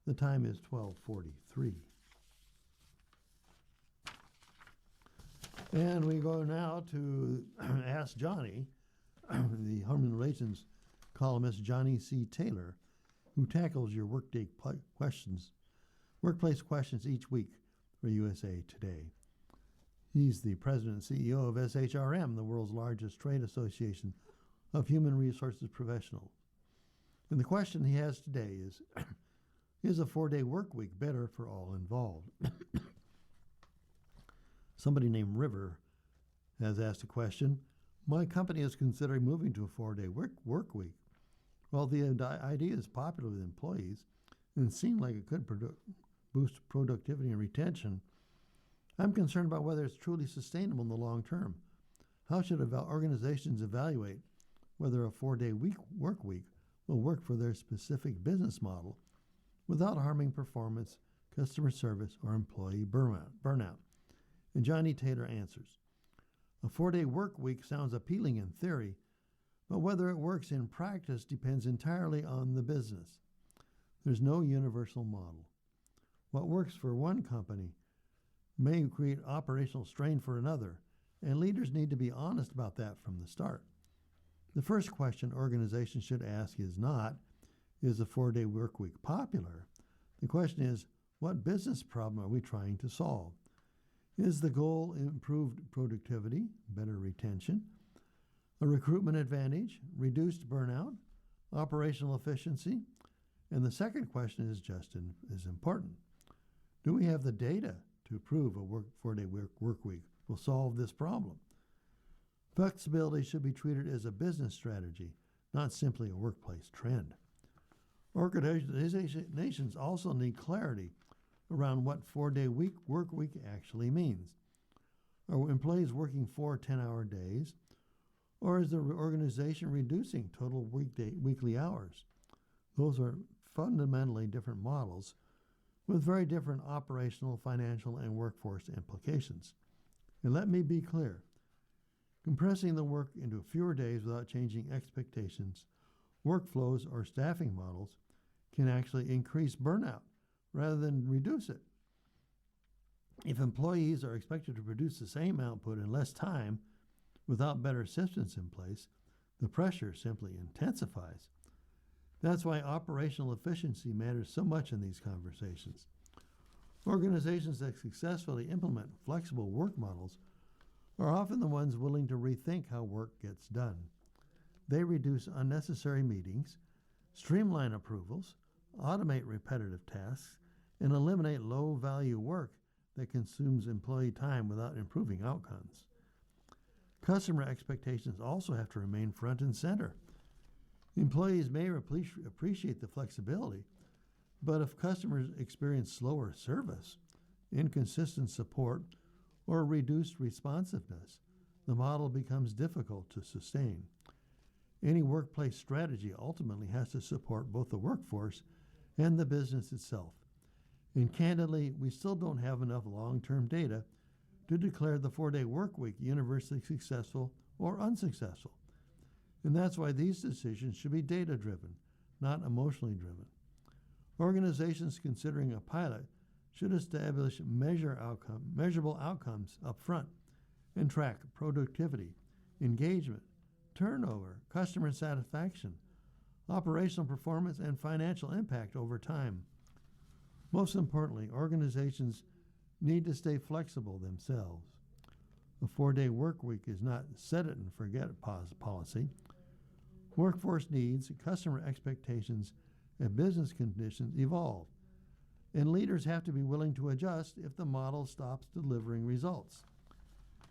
The time is 12:43. And we go now to Ask Johnny, the Human Relations columnist Johnny C. Taylor, who tackles your workplace questions each week for USA Today. He's the president and CEO of SHRM, the world's largest trade association of human resources professionals. And the question he has today is a 4-day work week better for all involved? Somebody named River has asked a question. My company is considering moving to a 4-day work week. Well, the idea is popular with employees and seemed like it could boost productivity and retention. I'm concerned about whether it's truly sustainable in the long term. How should organizations evaluate whether a 4-day work week will work for their specific business model without harming performance, customer service, or employee burnout? And Johnny Taylor answers, a 4-day work week sounds appealing in theory, but whether it works in practice depends entirely on the business. There's no universal model. What works for one company may create operational strain for another, and leaders need to be honest about that from the start. The first question organizations should ask is not, is the 4-day work week popular? The question is, what business problem are we trying to solve? Is the goal improved productivity, better retention, a recruitment advantage, reduced burnout, operational efficiency? And the second question is just as important. Do we have the data to prove a 4-day work week will solve this problem? Flexibility should be treated as a business strategy, not simply a workplace trend. Organizations also need clarity around what 4-day work week actually means. Are employees working 4 10-hour days, or is the organization reducing total weekly hours? Those are fundamentally different models with very different operational, financial, and workforce implications. And let me be clear, compressing the work into fewer days without changing expectations, workflows, or staffing models can actually increase burnout rather than reduce it. If employees are expected to produce the same output in less time without better systems in place, the pressure simply intensifies. That's why operational efficiency matters so much in these conversations. Organizations that successfully implement flexible work models are often the ones willing to rethink how work gets done. They reduce unnecessary meetings, streamline approvals, automate repetitive tasks, and eliminate low-value work that consumes employee time without improving outcomes. Customer expectations also have to remain front and center. Employees may appreciate the flexibility, but if customers experience slower service, inconsistent support, or reduced responsiveness, the model becomes difficult to sustain. Any workplace strategy ultimately has to support both the workforce and the business itself. And candidly, we still don't have enough long-term data to declare the 4-day work week universally successful or unsuccessful. And that's why these decisions should be data-driven, not emotionally driven. Organizations considering a pilot should establish measurable outcomes up front and track productivity, engagement, turnover, customer satisfaction, operational performance, and financial impact over time. Most importantly, organizations need to stay flexible themselves. A 4-day work week is not set it and forget it policy. Workforce needs, customer expectations, and business conditions evolve, and leaders have to be willing to adjust if the model stops delivering results.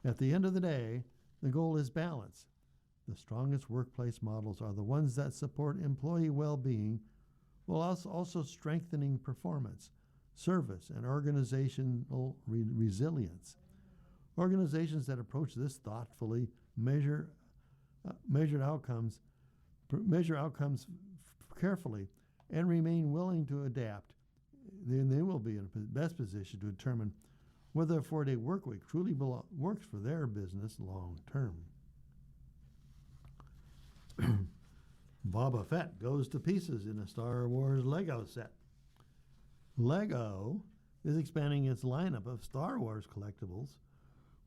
At the end of the day, the goal is balance. The strongest workplace models are the ones that support employee well-being while also strengthening performance, service, and organizational resilience. Organizations that approach this thoughtfully measure outcomes carefully and remain willing to adapt, then they will be in the best position to determine whether a 4-day work week truly works for their business long term. Boba Fett goes to pieces in a Star Wars Lego set. Lego is expanding its lineup of Star Wars collectibles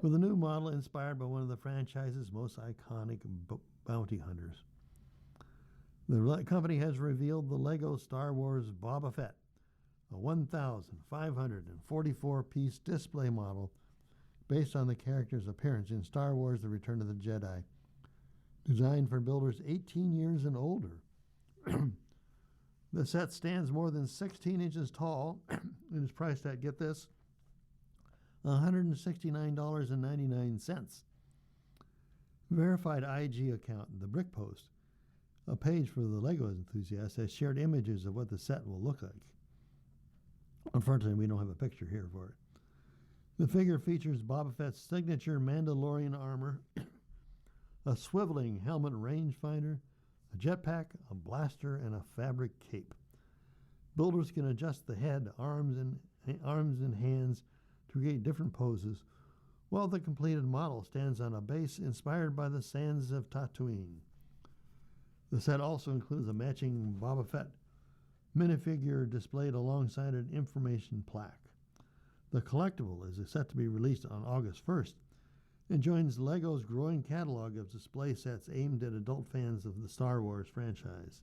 with a new model inspired by one of the franchise's most iconic bounty hunters. The company has revealed the Lego Star Wars Boba Fett, a 1,544-piece display model based on the character's appearance in Star Wars The Return of the Jedi, designed for builders 18 years and older. The set stands more than 16 inches tall and is priced at, get this, $169.99. Verified IG account, The Brick Post, a page for the Lego enthusiasts, has shared images of what the set will look like. Unfortunately, we don't have a picture here for it. The figure features Boba Fett's signature Mandalorian armor, a swiveling helmet rangefinder, a jetpack, a blaster, and a fabric cape. Builders can adjust the head, arms, and hands to create different poses, while the completed model stands on a base inspired by the sands of Tatooine. The set also includes a matching Boba Fett minifigure displayed alongside an information plaque. The collectible is set to be released on August 1st and joins Lego's growing catalog of display sets aimed at adult fans of the Star Wars franchise.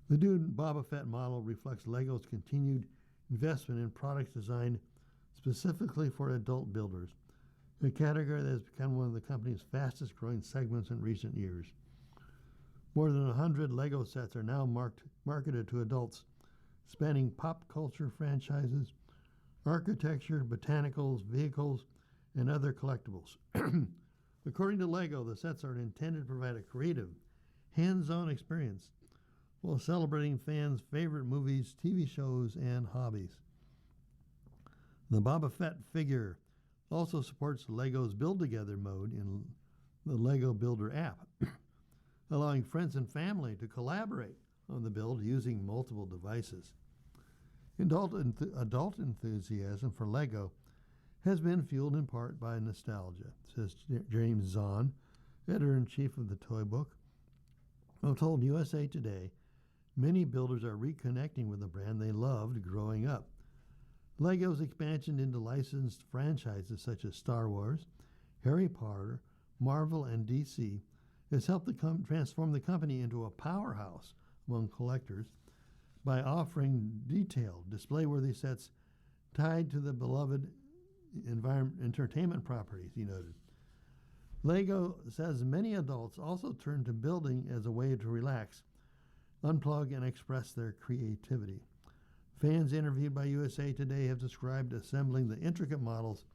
The new Boba Fett model reflects Lego's continued investment in products designed specifically for adult builders, a category that has become one of the company's fastest growing segments in recent years. More than 100 Lego sets are now marketed to adults, spanning pop culture franchises, architecture, botanicals, vehicles, and other collectibles. According to Lego, the sets are intended to provide a creative, hands-on experience while celebrating fans' favorite movies, TV shows, and hobbies. The Boba Fett figure also supports Lego's Build Together mode in the Lego Builder app, allowing friends and family to collaborate on the build using multiple devices. Adult enthusiasm for Lego has been fueled in part by nostalgia, says James Zahn, editor-in-chief of the Toy Book, who told USA Today many builders are reconnecting with a brand they loved growing up. Lego's expansion into licensed franchises such as Star Wars, Harry Potter, Marvel, and DC has helped transform the company into a powerhouse among collectors by offering detailed, display-worthy sets tied to the beloved entertainment properties, he noted. Lego says many adults also turn to building as a way to relax, unplug, and express their creativity. Fans interviewed by USA Today have described assembling the intricate models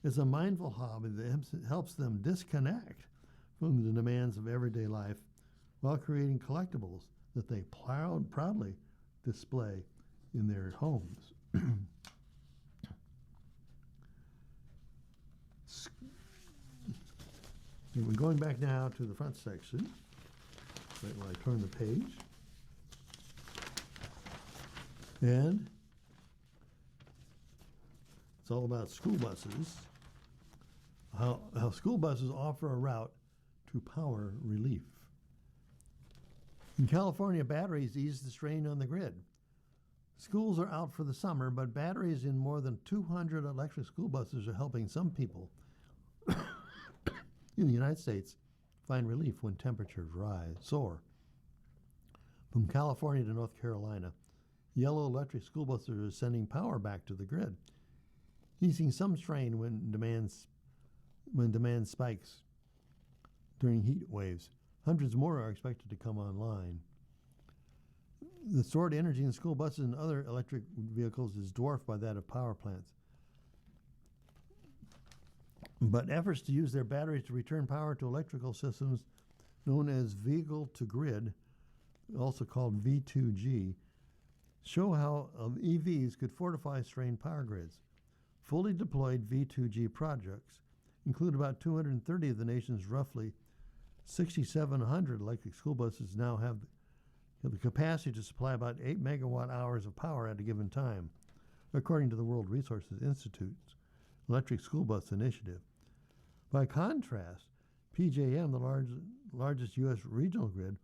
as a mindful hobby that helps them disconnect from the demands of everyday life while creating collectibles that they proudly display in their homes. We're going back now to the front section. Right when I turn the page. And it's all about school buses, how school buses offer a route to power relief. In California, batteries ease the strain on the grid. Schools are out for the summer, but batteries in more than 200 electric school buses are helping some people in the United States find relief when temperatures soar. From California to North Carolina, yellow electric school buses are sending power back to the grid, easing some strain when demand spikes during heat waves. Hundreds more are expected to come online. The stored energy in school buses and other electric vehicles is dwarfed by that of power plants. But efforts to use their batteries to return power to electrical systems known as vehicle-to-grid, also called V2G, show how EVs could fortify strained power grids. Fully deployed V2G projects include about 230 of the nation's roughly 6,700 electric school buses now have the capacity to supply about 8 megawatt hours of power at a given time, according to the World Resources Institute's Electric School Bus Initiative. By contrast, PJM, the largest U.S. regional grid,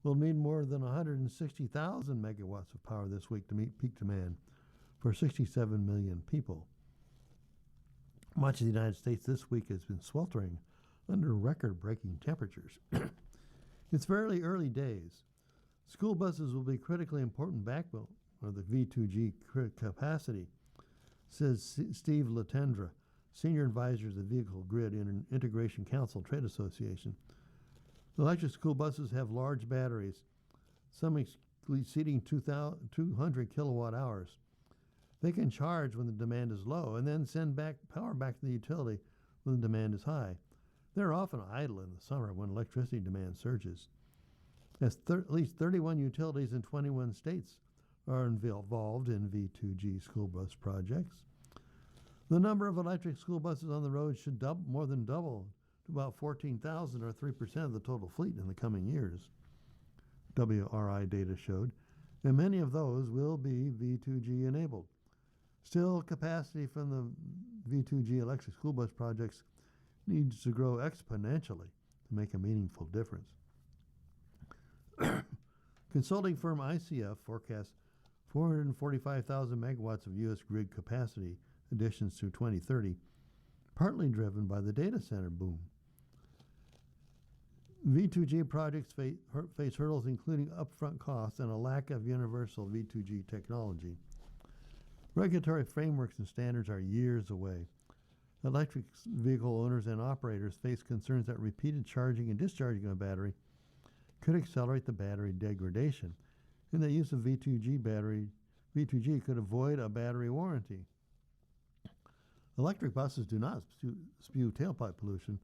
will need more than 160,000 megawatts of power this week to meet peak demand for 67 million people. Much of the United States this week has been sweltering under record-breaking temperatures. It's very early days. School buses will be critically important backbone of the V2G capacity, says Steve Latendra, Senior Advisor to the Vehicle Grid Integration Council Trade Association. Electric school buses have large batteries, some exceeding 200 kilowatt hours. They can charge when the demand is low and then send power back to the utility when the demand is high. They're often idle in the summer when electricity demand surges. At least 31 utilities in 21 states are involved in V2G school bus projects. The number of electric school buses on the road should more than double to about 14,000 or 3% of the total fleet in the coming years, WRI data showed, and many of those will be V2G enabled. Still, capacity from the V2G electric school bus projects needs to grow exponentially to make a meaningful difference. Consulting firm ICF forecasts 445,000 megawatts of U.S. grid capacity additions through 2030, partly driven by the data center boom. V2G projects face hurdles including upfront costs and a lack of universal V2G technology. Regulatory frameworks and standards are years away. Electric vehicle owners and operators face concerns that repeated charging and discharging of a battery could accelerate the battery degradation, and that use of V2G could avoid a battery warranty. Electric buses do not spew tailpipe pollution,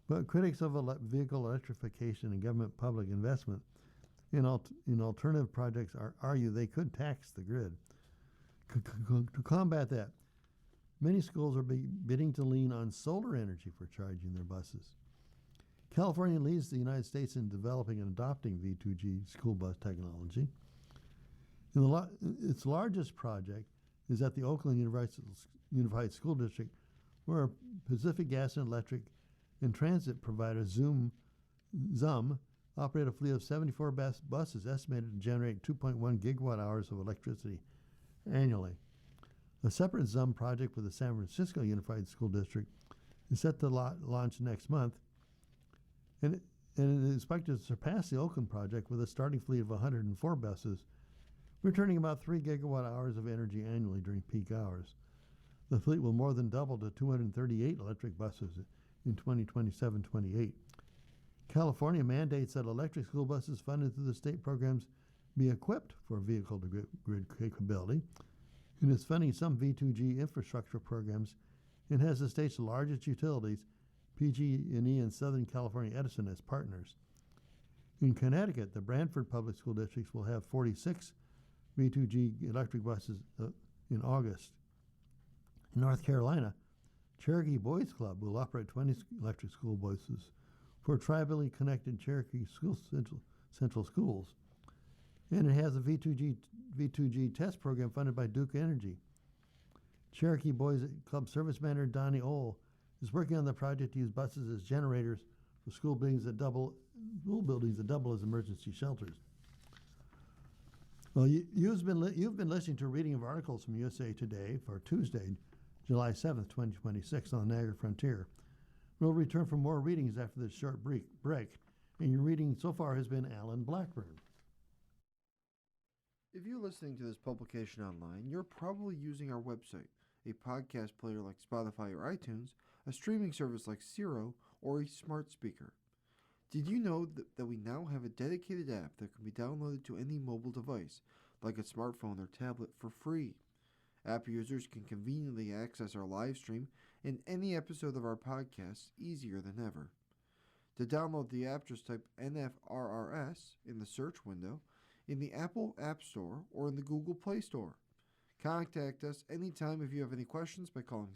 but critics of vehicle electrification and government public investment in alternative projects argue they could tax the grid. To combat that, many schools are beginning to lean on solar energy for charging their buses. California leads the United States in developing and adopting V2G school bus technology. Its largest project is at the Oakland Unified School District, where Pacific Gas and Electric and transit provider ZUM operate a fleet of 74 buses estimated to generate 2.1 gigawatt hours of electricity annually. A separate ZUM project with the San Francisco Unified School District is set to launch next month, and it is expected to surpass the Oakland project with a starting fleet of 104 buses, returning about 3 gigawatt hours of energy annually during peak hours. The fleet will more than double to 238 electric buses in 2027-28. California mandates that electric school buses funded through the state programs be equipped for vehicle-to-grid capability, and is funding some V2G infrastructure programs and has the state's largest utilities, PG&E and Southern California Edison, as partners. In Connecticut, the Branford Public School Districts will have 46 V2G electric buses in August. In North Carolina, Cherokee Boys Club will operate 20 electric school buses for tribally connected Cherokee Central Schools. And it has a V2G test program funded by Duke Energy. Cherokee Boys Club service manager Donnie Ohl is working on the project to use buses as generators for school buildings that double as emergency shelters. Well, you've been listening to a reading of articles from USA Today for Tuesday, July 7th, 2026 on the Niagara Frontier. We'll return for more readings after this short break, and your reading so far has been Alan Blackburn. If you're listening to this publication online, you're probably using our website, a podcast player like Spotify or iTunes, a streaming service like Siro, or a smart speaker. Did you know that we now have a dedicated app that can be downloaded to any mobile device, like a smartphone or tablet, for free? App users can conveniently access our live stream and any episode of our podcast easier than ever. To download the app, just type NFRRS in the search window in the Apple App Store or in the Google Play Store. Contact us anytime if you have any questions by calling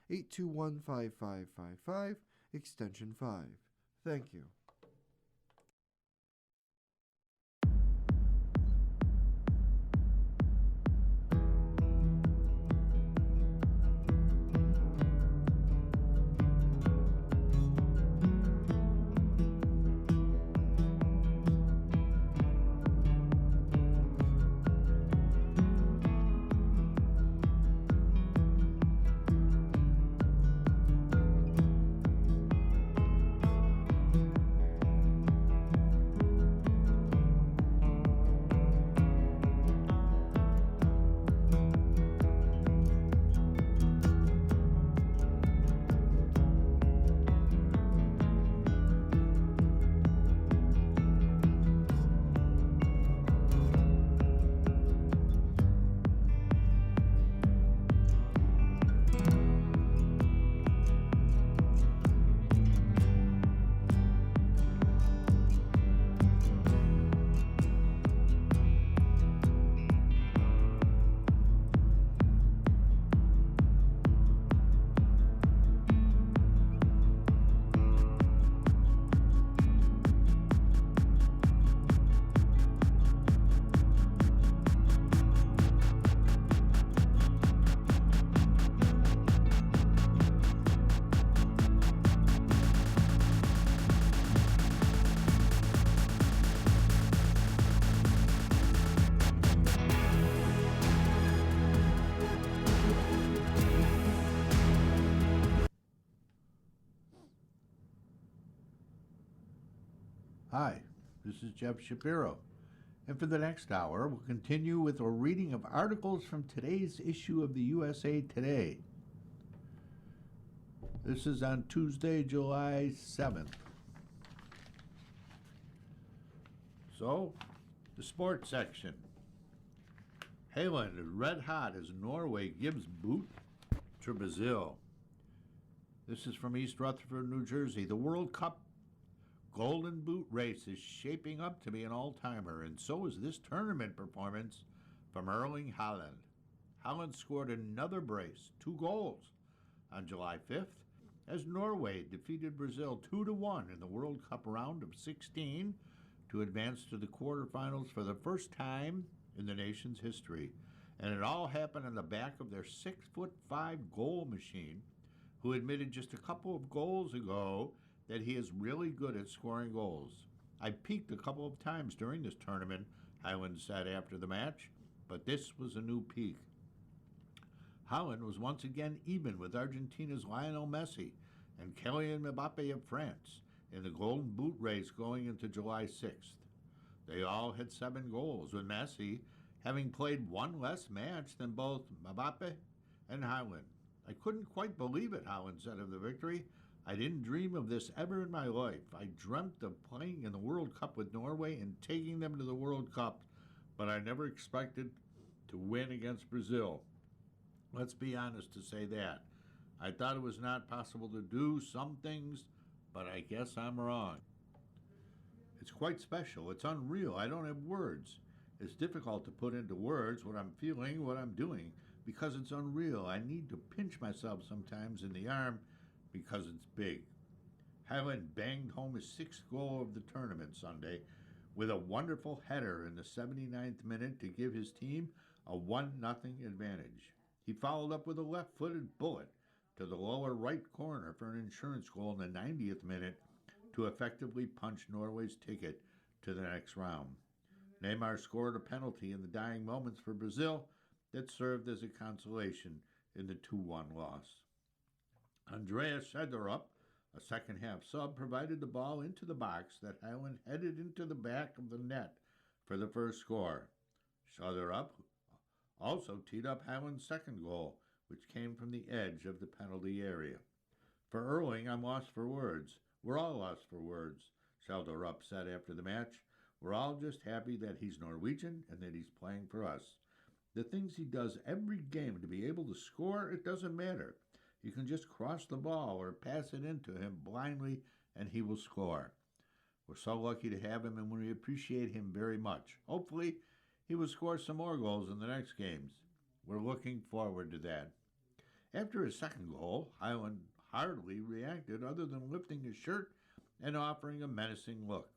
716-821-5555, extension 5. Thank you. Hi, this is Jeff Shapiro, and for the next hour, we'll continue with a reading of articles from today's issue of the USA Today. This is on Tuesday, July 7th. So, the sports section. Haaland is red hot as Norway gives boot to Brazil. This is from East Rutherford, New Jersey. The World Cup Golden Boot race is shaping up to be an all-timer, and so is this tournament performance from Erling Haaland. Haaland scored another brace, 2 goals, on July 5th, as Norway defeated Brazil 2-1 in the World Cup round of 16 to advance to the quarterfinals for the first time in the nation's history. And it all happened on the back of their 6'5" goal machine, who admitted just a couple of goals ago that he is really good at scoring goals. I peaked a couple of times during this tournament, Haaland said after the match, but this was a new peak. Haaland was once again even with Argentina's Lionel Messi and Kylian Mbappe of France in the Golden Boot race going into July 6th. They all had 7 goals, with Messi having played one less match than both Mbappe and Haaland. I couldn't quite believe it, Haaland said of the victory. I didn't dream of this ever in my life. I dreamt of playing in the World Cup with Norway and taking them to the World Cup, but I never expected to win against Brazil. Let's be honest to say that. I thought it was not possible to do some things, but I guess I'm wrong. It's quite special. It's unreal. I don't have words. It's difficult to put into words what I'm feeling, what I'm doing, because it's unreal. I need to pinch myself sometimes in the arm because it's big. Haaland banged home his 6th goal of the tournament Sunday with a wonderful header in the 79th minute to give his team a 1-0 advantage. He followed up with a left-footed bullet to the lower right corner for an insurance goal in the 90th minute to effectively punch Norway's ticket to the next round. Neymar scored a penalty in the dying moments for Brazil that served as a consolation in the 2-1 loss. Andreas Schederup, a second-half sub, provided the ball into the box that Haaland headed into the back of the net for the first score. Schederup also teed up Haaland's second goal, which came from the edge of the penalty area. For Erling, I'm lost for words. We're all lost for words, Schederup said after the match. We're all just happy that he's Norwegian and that he's playing for us. The things he does every game to be able to score, it doesn't matter. You can just cross the ball or pass it into him blindly and he will score. We're so lucky to have him and we appreciate him very much. Hopefully, he will score some more goals in the next games. We're looking forward to that. After his second goal, Haaland hardly reacted other than lifting his shirt and offering a menacing look.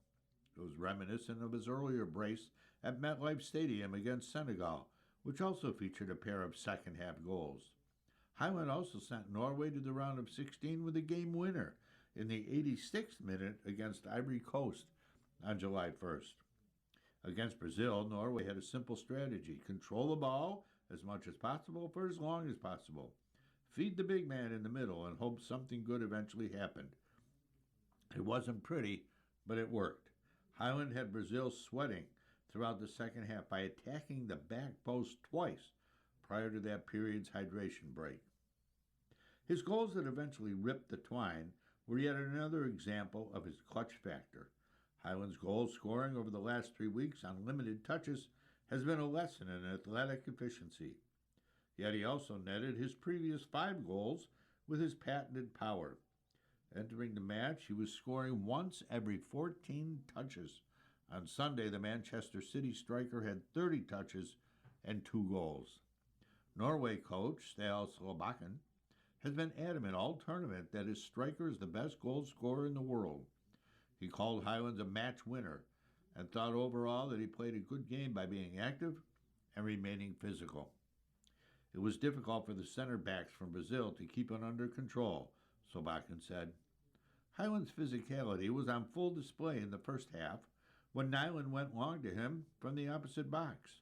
It was reminiscent of his earlier brace at MetLife Stadium against Senegal, which also featured a pair of second-half goals. Haaland also sent Norway to the round of 16 with a game winner in the 86th minute against Ivory Coast on July 1st. Against Brazil, Norway had a simple strategy: control the ball as much as possible for as long as possible. Feed the big man in the middle and hope something good eventually happened. It wasn't pretty, but it worked. Haaland had Brazil sweating throughout the second half by attacking the back post twice prior to that period's hydration break. His goals that eventually ripped the twine were yet another example of his clutch factor. Haaland's goal scoring over the last 3 weeks on limited touches has been a lesson in athletic efficiency. Yet he also netted his previous 5 goals with his patented power. Entering the match, he was scoring once every 14 touches. On Sunday, the Manchester City striker had 30 touches and 2 goals. Norway coach Ståle Solbakken has been adamant all tournament that his striker is the best goal scorer in the world. He called Haaland a match winner and thought overall that he played a good game by being active and remaining physical. It was difficult for the center backs from Brazil to keep it under control, Solbakken said. Haaland's physicality was on full display in the first half when Nyland went long to him from the opposite box.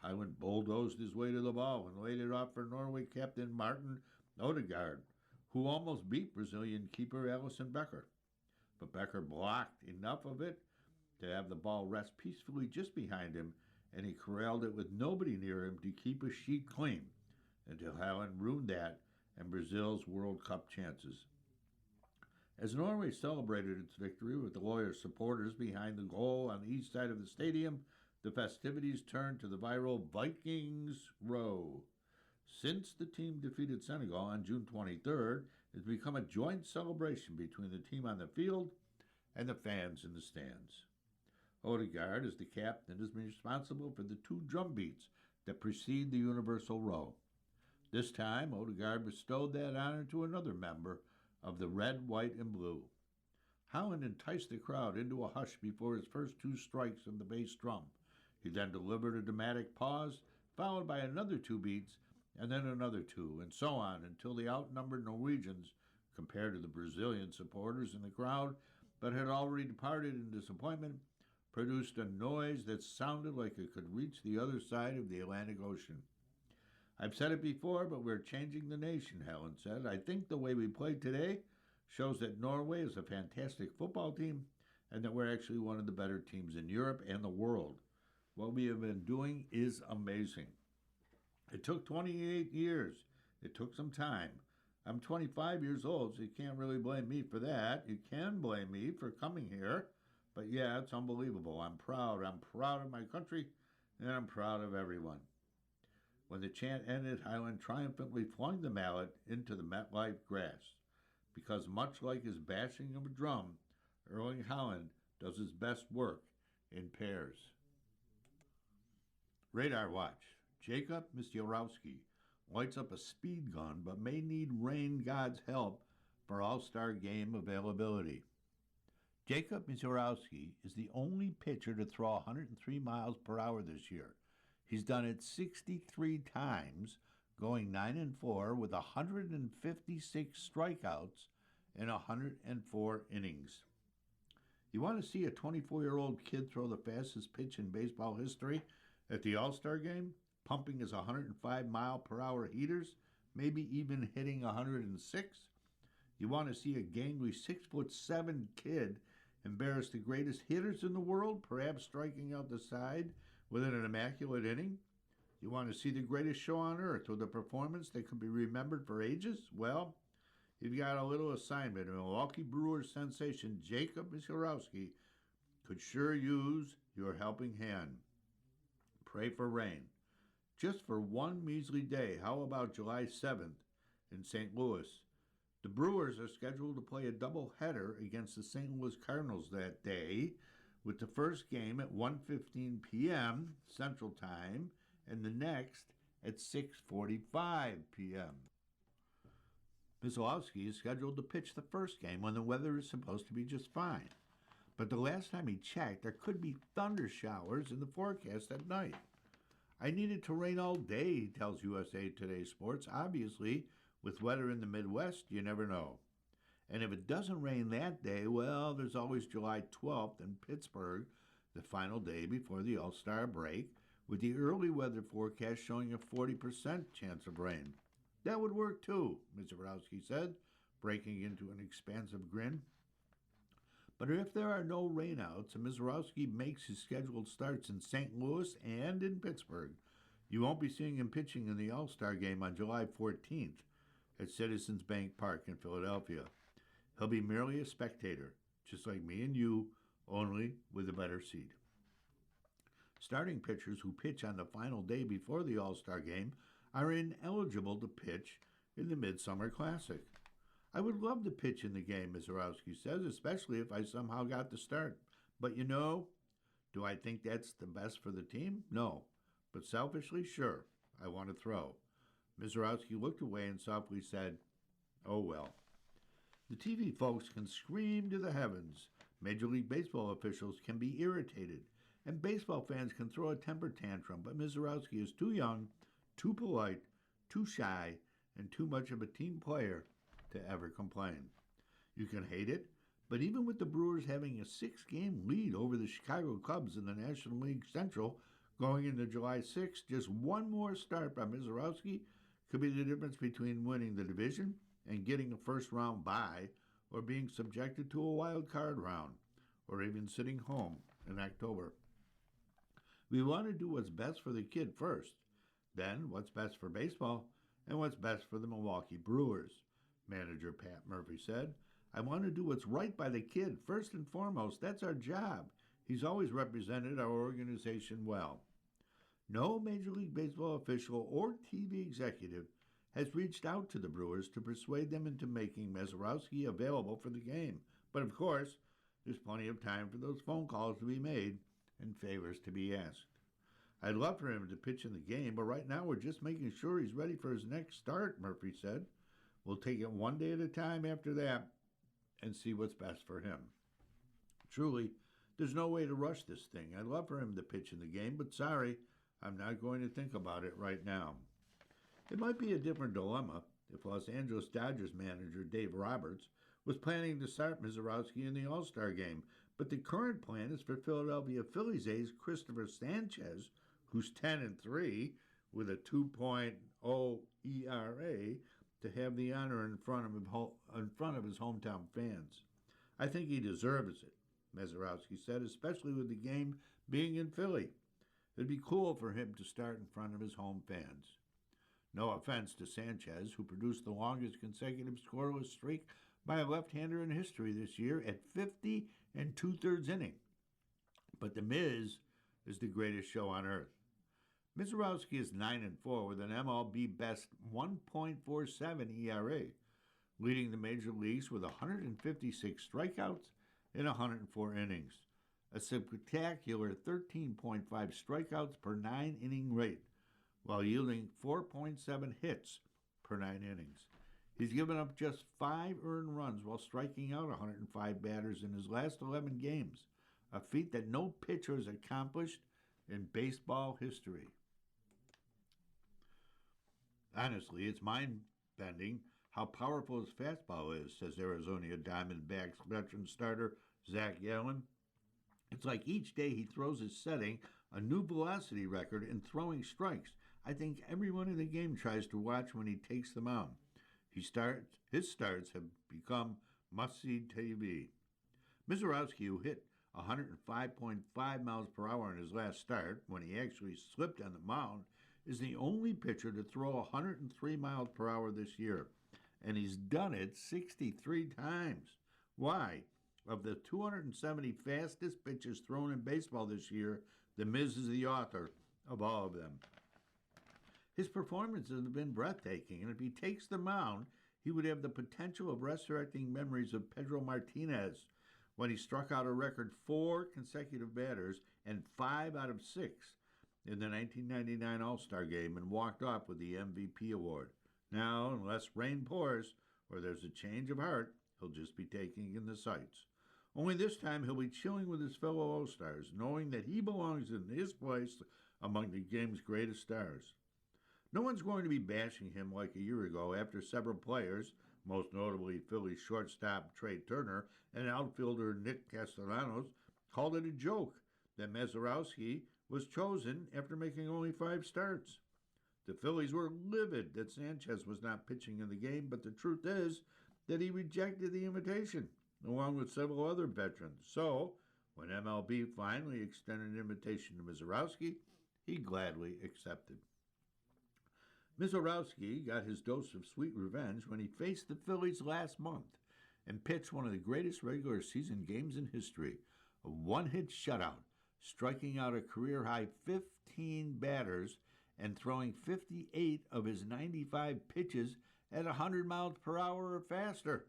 Haaland bulldozed his way to the ball and laid it off for Norway captain Martin Odegaard, who almost beat Brazilian keeper Alisson Becker. But Becker blocked enough of it to have the ball rest peacefully just behind him, and he corralled it with nobody near him to keep his sheet clean until Haaland ruined that and Brazil's World Cup chances. As Norway celebrated its victory with the loyal supporters behind the goal on the east side of the stadium, the festivities turned to the viral Vikings Row. Since the team defeated Senegal on June 23rd, it's become a joint celebration between the team on the field and the fans in the stands. Odegaard, as the captain, is responsible for the 2 drum beats that precede the Universal Row. This time, Odegaard bestowed that honor to another member of the red, white, and blue. Haaland enticed the crowd into a hush before his first 2 strikes of the bass drum. He then delivered a dramatic pause, followed by another 2 beats, and then another 2, and so on, until the outnumbered Norwegians, compared to the Brazilian supporters in the crowd, but had already departed in disappointment, produced a noise that sounded like it could reach the other side of the Atlantic Ocean. I've said it before, but we're changing the nation, Haaland said. I think the way we played today shows that Norway is a fantastic football team and that we're actually one of the better teams in Europe and the world. What we have been doing is amazing. It took 28 years. It took some time. I'm 25 years old, so you can't really blame me for that. You can blame me for coming here. But yeah, it's unbelievable. I'm proud. I'm proud of my country, and I'm proud of everyone. When the chant ended, Haaland triumphantly flung the mallet into the MetLife grass, because much like his bashing of a drum, Erling Haaland does his best work in pairs. Radar watch. Jacob Misiorowski lights up a speed gun but may need rain god's help for All-Star game availability. Jacob Misiorowski is the only pitcher to throw 103 miles per hour this year. He's done it 63 times, going 9-4 with 156 strikeouts in 104 innings. You want to see a 24-year-old kid throw the fastest pitch in baseball history at the All-Star game, pumping his 105-mile-per-hour heaters, maybe even hitting 106? You want to see a gangly 6'7" kid embarrass the greatest hitters in the world, perhaps striking out the side within an immaculate inning? You want to see the greatest show on earth with a performance that could be remembered for ages? Well, you've got a little assignment. Milwaukee Brewers sensation Jacob Misiorowski could sure use your helping hand. Pray for rain. Just for one measly day, how about July 7th in St. Louis? The Brewers are scheduled to play a doubleheader against the St. Louis Cardinals that day, with the first game at 1:15 p.m. Central Time and the next at 6:45 p.m. Misiorowski is scheduled to pitch the first game when the weather is supposed to be just fine. But the last time he checked, there could be thunder showers in the forecast at night. I need it to rain all day, he tells USA Today Sports. Obviously, with weather in the Midwest, you never know. And if it doesn't rain that day, well, there's always July 12th in Pittsburgh, the final day before the All-Star break, with the early weather forecast showing a 40% chance of rain. That would work too, Misiorowski said, breaking into an expansive grin. But if there are no rainouts and Misiorowski makes his scheduled starts in St. Louis and in Pittsburgh, you won't be seeing him pitching in the All-Star game on July 14th at Citizens Bank Park in Philadelphia. He'll be merely a spectator, just like me and you, only with a better seat. Starting pitchers who pitch on the final day before the All-Star game are ineligible to pitch in the Midsummer Classic. I would love to pitch in the game, Misiorowski says, especially if I somehow got the start. But do I think that's the best for the team? No. But selfishly, sure, I want to throw. Misiorowski looked away and softly said, "Oh well." The TV folks can scream to the heavens. Major League Baseball officials can be irritated. And baseball fans can throw a temper tantrum. But Misiorowski is too young, too polite, too shy, and too much of a team player to ever complain. You can hate it, but even with the Brewers having a 6-game lead over the Chicago Cubs in the National League Central going into July 6th, just one more start by Misiorowski could be the difference between winning the division and getting a first-round bye, or being subjected to a wild card round, or even sitting home in October. We want to do what's best for the kid first, then what's best for baseball, and what's best for the Milwaukee Brewers, manager Pat Murphy said. I want to do what's right by the kid first and foremost. That's our job. He's always represented our organization well. No Major League Baseball official or TV executive has reached out to the Brewers to persuade them into making Mazeroski available for the game. But of course, there's plenty of time for those phone calls to be made and favors to be asked. I'd love for him to pitch in the game, but right now we're just making sure he's ready for his next start, Murphy said. We'll take it one day at a time after that and see what's best for him. Truly, there's no way to rush this thing. I'd love for him to pitch in the game, but sorry, I'm not going to think about it right now. It might be a different dilemma if Los Angeles Dodgers manager Dave Roberts was planning to start Mazeroski in the All-Star game, but the current plan is for Philadelphia Phillies ace Christopher Sanchez, who's 10-3 with a 2.0 ERA, to have the honor in front of his hometown fans. I think he deserves it, Mazeroski said, especially with the game being in Philly. It'd be cool for him to start in front of his home fans. No offense to Sanchez, who produced the longest consecutive scoreless streak by a left-hander in history this year at 50 2/3 innings. But The Miz is the greatest show on earth. Mazeroski is 9-4 with an MLB best 1.47 ERA, leading the major leagues with 156 strikeouts in 104 innings, a spectacular 13.5 strikeouts per 9-inning rate, while yielding 4.7 hits per 9 innings. He's given up just 5 earned runs while striking out 105 batters in his last 11 games, a feat that no pitcher has accomplished in baseball history. Honestly, it's mind-bending how powerful his fastball is, says Arizona Diamondbacks veteran starter Zach Gallen. It's like each day he throws is setting a new velocity record in throwing strikes. I think everyone in the game tries to watch when he takes the mound. His starts have become must-see TV. Mazeroski, who hit 105.5 miles per hour in his last start when he actually slipped on the mound, is the only pitcher to throw 103 miles per hour this year, and he's done it 63 times. Why? Of the 270 fastest pitches thrown in baseball this year, The Miz is the author of all of them. His performances have been breathtaking, and if he takes the mound, he would have the potential of resurrecting memories of Pedro Martinez when he struck out a record 4 consecutive batters and 5 out of 6 in the 1999 All-Star Game and walked off with the MVP award. Now, unless rain pours or there's a change of heart, he'll just be taking in the sights. Only this time he'll be chilling with his fellow All-Stars, knowing that he belongs in his place among the game's greatest stars. No one's going to be bashing him like a year ago after several players, most notably Phillies shortstop Trey Turner and outfielder Nick Castellanos, called it a joke that Mazeroski was chosen after making only 5 starts. The Phillies were livid that Sanchez was not pitching in the game, but the truth is that he rejected the invitation, along with several other veterans. So, when MLB finally extended an invitation to Mazeroski, he gladly accepted. Mazeroski got his dose of sweet revenge when he faced the Phillies last month and pitched one of the greatest regular season games in history, a one-hit shutout, striking out a career-high 15 batters and throwing 58 of his 95 pitches at 100 miles per hour or faster.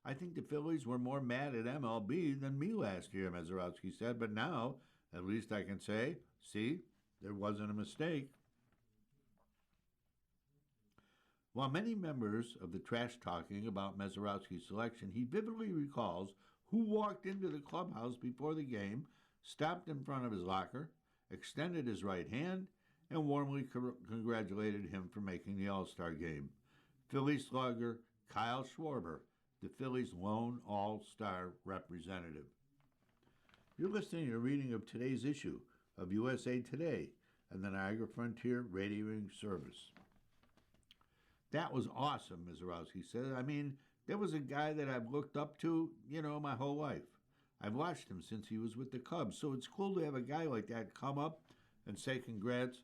I think the Phillies were more mad at MLB than me last year, Mazeroski said, but now, at least I can say, see, there wasn't a mistake. While many members of the trash talking about Mazeroski's selection, he vividly recalls who walked into the clubhouse before the game, stopped in front of his locker, extended his right hand, and warmly congratulated him for making the All-Star game. Phillies slugger Kyle Schwarber, the Phillies' lone All-Star representative. You're listening to a reading of today's issue of USA Today and the Niagara Frontier Radioing Service. That was awesome, Mazeroski said. I mean, there was a guy that I've looked up to, my whole life. I've watched him since he was with the Cubs, so it's cool to have a guy like that come up and say congrats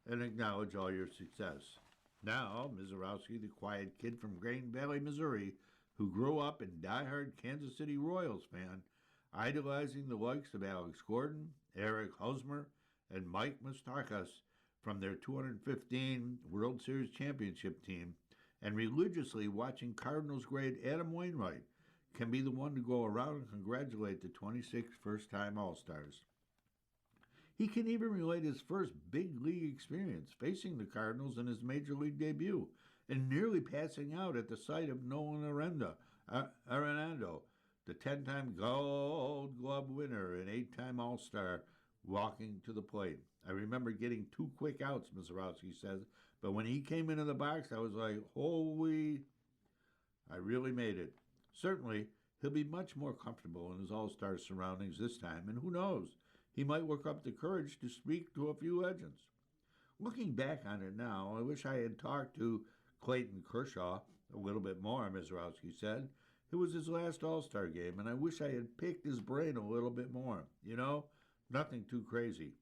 and acknowledge all your success. Now, Mizorowski, the quiet kid from Green Valley, Missouri, who grew up a diehard Kansas City Royals fan, idolizing the likes of Alex Gordon, Eric Hosmer, and Mike Moustakas from their 215 World Series championship team, and religiously watching Cardinals great Adam Wainwright, can be the one to go around and congratulate the 26 first-time All-Stars. He can even relate his first big league experience facing the Cardinals in his major league debut and nearly passing out at the sight of Nolan Arenado, the 10-time Gold Glove winner and 8-time All-Star, walking to the plate. I remember getting 2 quick outs, Mizorowski says, but when he came into the box, I was like, holy, I really made it. Certainly, he'll be much more comfortable in his All-Star surroundings this time, and who knows, he might work up the courage to speak to a few legends. Looking back on it now, I wish I had talked to Clayton Kershaw a little bit more, Mizorowski said. It was his last All-Star game, and I wish I had picked his brain a little bit more. You know, nothing too crazy.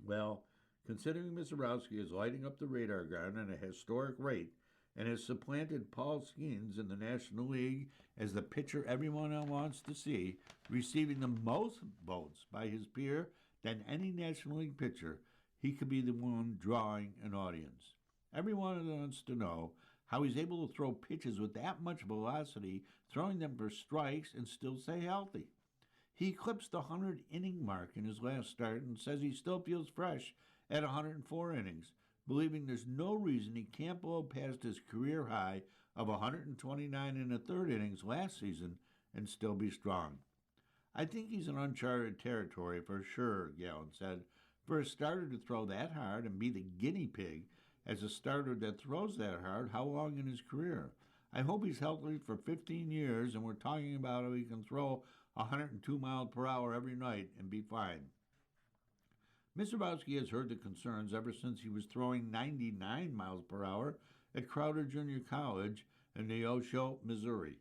Well, considering Mizorowski is lighting up the radar gun at a historic rate and has supplanted Paul Skeens in the National League as the pitcher everyone wants to see, receiving the most votes by his peer than any National League pitcher, he could be the one drawing an audience. Everyone wants to know how he's able to throw pitches with that much velocity, throwing them for strikes and still stay healthy. He eclipsed the 100-inning mark in his last start and says he still feels fresh at 104 innings, believing there's no reason he can't blow past his career high of 129 in the third innings last season and still be strong. I think he's in uncharted territory for sure, Gallen said. For a starter to throw that hard and be the guinea pig as a starter that throws that hard, how long in his career? I hope he's healthy for 15 years and we're talking about how he can throw 102 miles per hour every night and be fine. Mizorowski has heard the concerns ever since he was throwing 99 miles per hour at Crowder Junior College in Neosho, Missouri.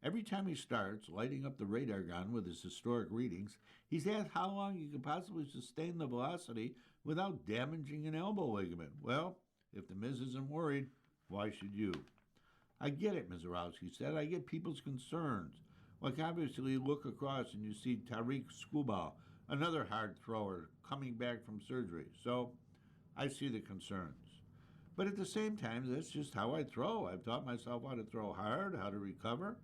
Every time he starts lighting up the radar gun with his historic readings, he's asked how long he could possibly sustain the velocity without damaging an elbow ligament. Well, if the Miz isn't worried, why should you? I get it, Mizorowski said. I get people's concerns. Like obviously you look across and you see Tariq Skubal, another hard thrower, coming back from surgery. So I see the concerns. But at the same time, that's just how I throw. I've taught myself how to throw hard, how to recover.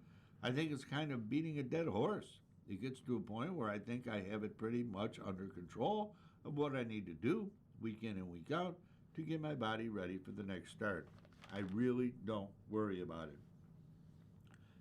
I think it's kind of beating a dead horse. It gets to a point where I think I have it pretty much under control of what I need to do week in and week out to get my body ready for the next start. I really don't worry about it.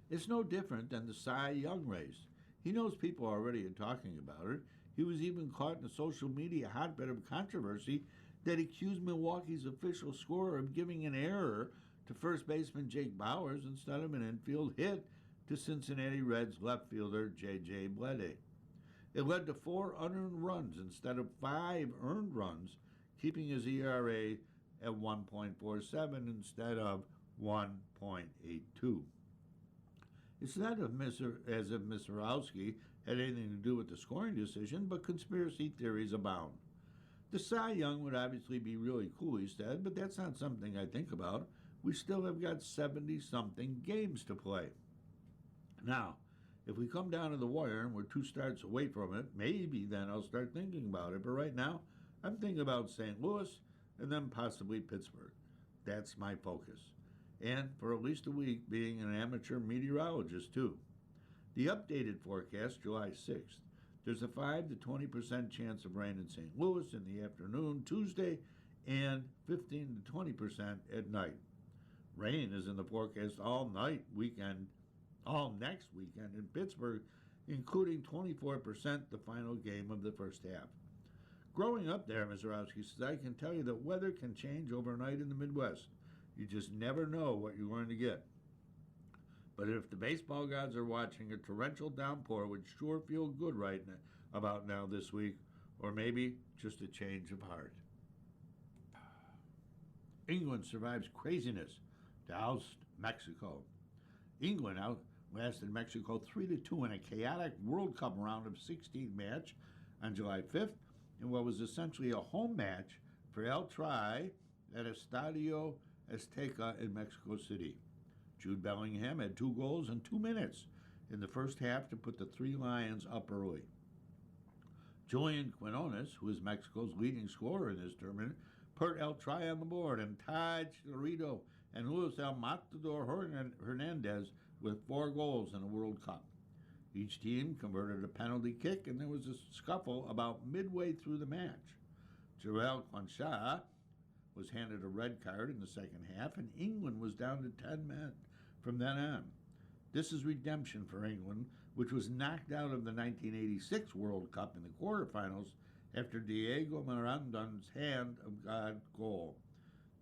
It's no different than the Cy Young race. He knows people already are talking about it. He was even caught in a social media hotbed of controversy that accused Milwaukee's official scorer of giving an error to first baseman Jake Bauers instead of an infield hit to Cincinnati Reds left fielder J.J. Bleday. It led to 4 unearned runs instead of 5 earned runs, keeping his ERA at 1.47 instead of 1.82. It's not as if Mizorowski had anything to do with the scoring decision, but conspiracy theories abound. The Cy Young would obviously be really cool, he said, but that's not something I think about. We still have got 70-something games to play. Now, if we come down to the wire and we're 2 starts away from it, maybe then I'll start thinking about it. But right now, I'm thinking about St. Louis and then possibly Pittsburgh. That's my focus. And for at least a week being an amateur meteorologist, too. The updated forecast, July 6th, there's a 5 to 20% chance of rain in St. Louis in the afternoon Tuesday and 15 to 20% at night. Rain is in the forecast all next weekend in Pittsburgh, including 24% the final game of the first half. Growing up there, Mizorowski says, I can tell you that weather can change overnight in the Midwest. You just never know what you're going to get. But if the baseball gods are watching, a torrential downpour would sure feel good right about now this week, or maybe just a change of heart. England survives craziness to oust Mexico. England lasted Mexico 3-2 in a chaotic World Cup round of 16 match on July 5th in what was essentially a home match for El Tri at Estadio Azteca in Mexico City. Jude Bellingham had 2 goals in 2 minutes in the first half to put the Three Lions up early. Julian Quinones, who is Mexico's leading scorer in this tournament, put El Tri on the board and tied Chicharito and Luis El Matador Hernandez with 4 goals in the World Cup. Each team converted a penalty kick, and there was a scuffle about midway through the match. Jarell Quansah was handed a red card in the second half, and England was down to 10 men from then on. This is redemption for England, which was knocked out of the 1986 World Cup in the quarterfinals after Diego Maradon's hand of God goal.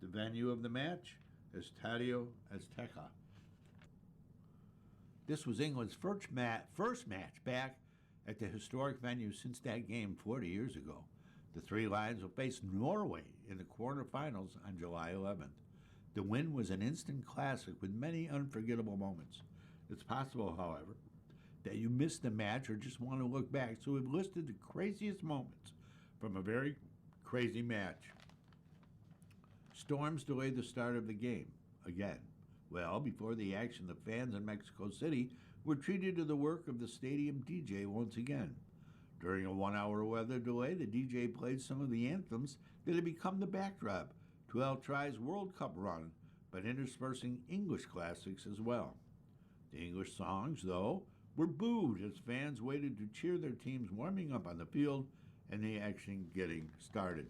The venue of the match, Estadio Azteca. This was England's first match back at the historic venue since that game 40 years ago. The Three Lions will face Norway in the quarterfinals on July 11th. The win was an instant classic with many unforgettable moments. It's possible, however, that you missed the match or just want to look back, so we've listed the craziest moments from a very crazy match. Storms delayed the start of the game again. Well, before the action, the fans in Mexico City were treated to the work of the stadium DJ once again. During a 1-hour weather delay, the DJ played some of the anthems that had become the backdrop to El Tri's World Cup run, but interspersing English classics as well. The English songs, though, were booed as fans waited to cheer their teams warming up on the field and the action getting started.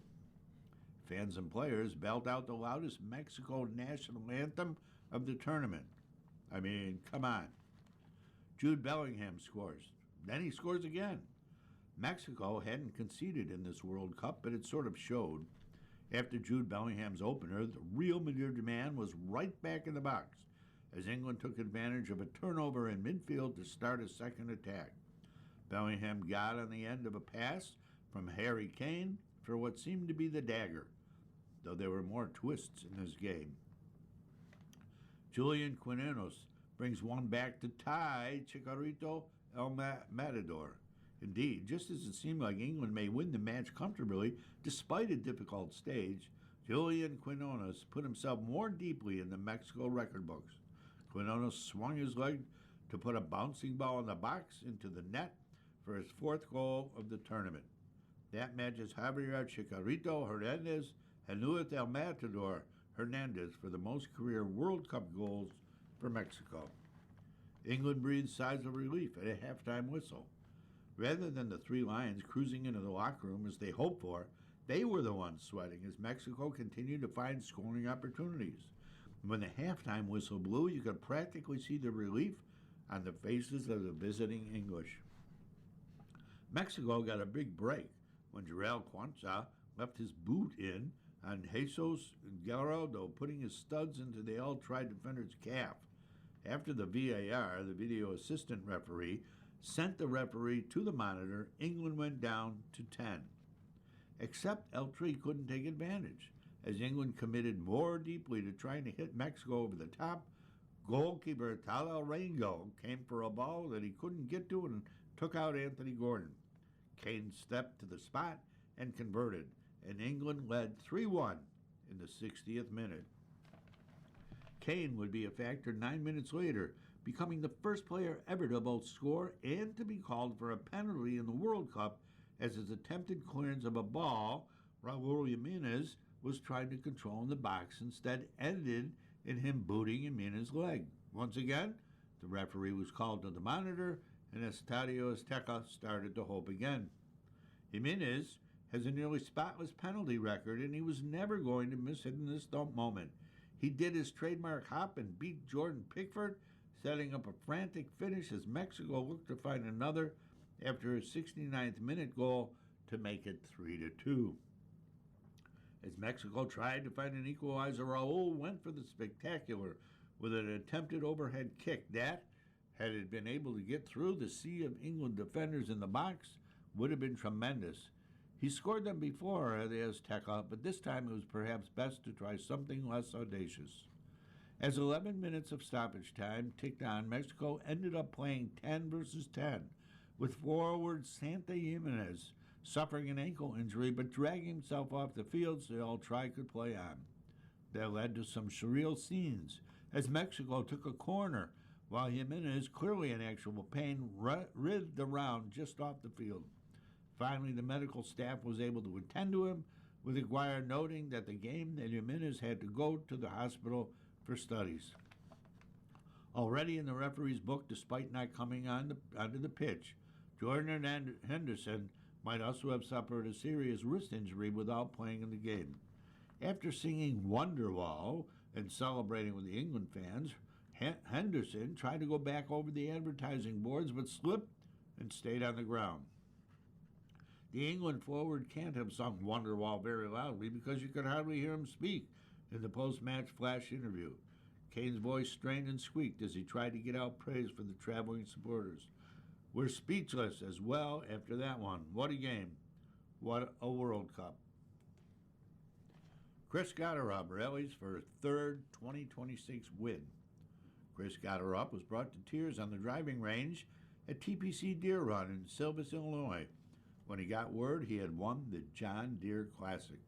Fans and players belled out the loudest Mexico national anthem of the tournament. I mean, come on. Jude Bellingham scores. Then he scores again. Mexico hadn't conceded in this World Cup, but it sort of showed. After Jude Bellingham's opener, the Real Madrid man was right back in the box as England took advantage of a turnover in midfield to start a second attack. Bellingham got on the end of a pass from Harry Kane for what seemed to be the dagger, though there were more twists in this game. Julian Quinones brings one back to tie Chicharito El Matador. Indeed, just as it seemed like England may win the match comfortably despite a difficult stage, Julian Quinones put himself more deeply in the Mexico record books. Quinones swung his leg to put a bouncing ball in the box into the net for his 4th goal of the tournament. That matches Javier Chicharito Hernandez and Luis El Matador Hernandez for the most career World Cup goals for Mexico. England breathed sighs of relief at a halftime whistle. Rather than the Three Lions cruising into the locker room as they hoped for, they were the ones sweating as Mexico continued to find scoring opportunities. When the halftime whistle blew, you could practically see the relief on the faces of the visiting English. Mexico got a big break when Jarell Quansah left his boot in on Jesus Gallardo, putting his studs into the El Tri defender's calf. After the VAR, the video assistant referee, sent the referee to the monitor, England went down to 10. Except El Tri couldn't take advantage, as England committed more deeply to trying to hit Mexico over the top. Goalkeeper Tala Rango came for a ball that he couldn't get to and took out Anthony Gordon. Kane stepped to the spot and converted, and England led 3-1 in the 60th minute. Kane would be a factor 9 minutes later, becoming the first player ever to both score and to be called for a penalty in the World Cup, as his attempted clearance of a ball Raul Jimenez was trying to control in the box instead ended in him booting Jimenez's leg. Once again, the referee was called to the monitor, and Estadio Azteca started to hope again. Jimenez has a nearly spotless penalty record, and he was never going to miss it in this moment. He did his trademark hop and beat Jordan Pickford, setting up a frantic finish as Mexico looked to find another after his 69th minute goal to make it 3-2. As Mexico tried to find an equalizer, Raul went for the spectacular with an attempted overhead kick that, had it been able to get through the sea of England defenders in the box, would have been tremendous. He scored them before at the Azteca, but this time it was perhaps best to try something less audacious. As 11 minutes of stoppage time ticked on, Mexico ended up playing 10 versus 10, with forward Santa Jimenez suffering an ankle injury but dragging himself off the field so all try could play on. That led to some surreal scenes as Mexico took a corner while Jimenez, clearly in actual pain, writhed the round just off the field. Finally, the medical staff was able to attend to him, with Aguirre noting that the game that Jimenez had to go to the hospital for studies. Already in the referee's book, despite not coming onto the pitch, Jordan Henderson might also have suffered a serious wrist injury without playing in the game. After singing Wonderwall and celebrating with the England fans, Henderson tried to go back over the advertising boards but slipped and stayed on the ground. The England forward can't have sung Wonderwall very loudly because you could hardly hear him speak in the post-match flash interview. Kane's voice strained and squeaked as he tried to get out praise for the traveling supporters. We're speechless as well after that one. What a game. What a World Cup. Chris Gotterup rallies for a third 2026 win. Chris Gotterup was brought to tears on the driving range at TPC Deer Run in Silvis, Illinois, when he got word he had won the John Deere Classic.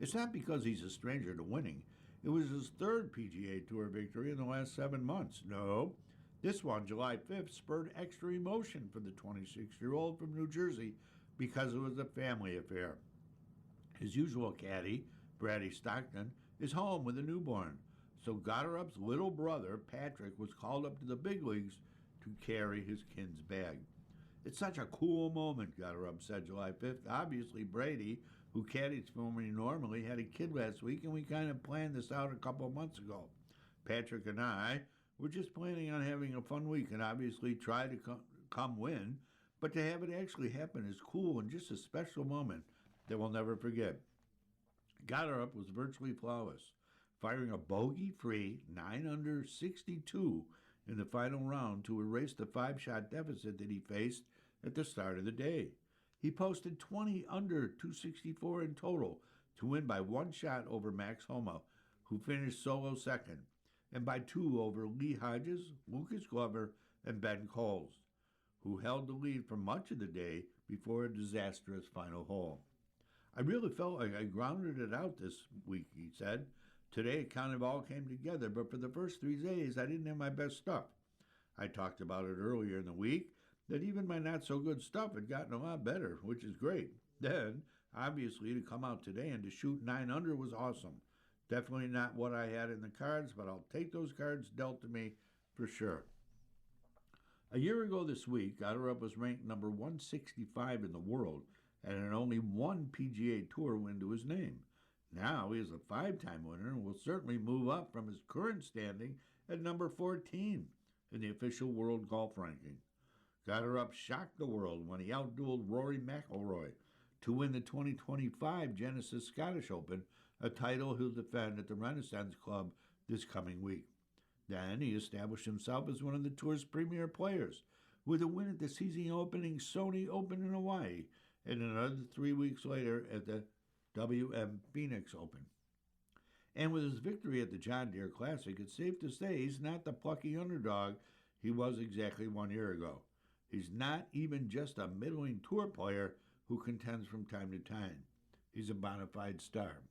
It's not because he's a stranger to winning. It was his third PGA Tour victory in the last 7 months. No, this one, July 5th, spurred extra emotion for the 26-year-old from New Jersey because it was a family affair. His usual caddy, Brady Stockton, is home with a newborn, so Gotterup's little brother, Patrick, was called up to the big leagues to carry his kin's bag. It's such a cool moment, Gotterup said July 5th. Obviously, Brady, who caddies for me normally, had a kid last week, and we kind of planned this out a couple of months ago. Patrick and I were just planning on having a fun week and obviously try to come win, but to have it actually happen is cool and just a special moment that we'll never forget. Gotterup was virtually flawless, firing a bogey-free 9-under 62 in the final round to erase the 5-shot deficit that he faced at the start of the day. He posted 20 under 264 in total to win by 1 shot over Max Homa, who finished solo second, and by 2 over Lee Hodges, Lucas Glover, and Ben Coles, who held the lead for much of the day before a disastrous final hole. I really felt like I grounded it out this week, he said. Today it kind of all came together, but for the first 3 days I didn't have my best stuff. I talked about it earlier in the week, that even my not-so-good stuff had gotten a lot better, which is great. Then, obviously, to come out today and to shoot 9 under was awesome. Definitely not what I had in the cards, but I'll take those cards dealt to me for sure. A year ago this week, Gotterup was ranked number 165 in the world and had only 1 PGA Tour win to his name. Now he is a 5-time winner and will certainly move up from his current standing at number 14 in the official world golf ranking. Gotterup shocked the world when he outdueled Rory McIlroy to win the 2025 Genesis Scottish Open, a title he'll defend at the Renaissance Club this coming week. Then he established himself as one of the tour's premier players, with a win at the season-opening Sony Open in Hawaii, and another 3 weeks later at the WM Phoenix Open. And with his victory at the John Deere Classic, it's safe to say he's not the plucky underdog he was exactly 1 year ago. He's not even just a middling tour player who contends from time to time. He's a bona fide star.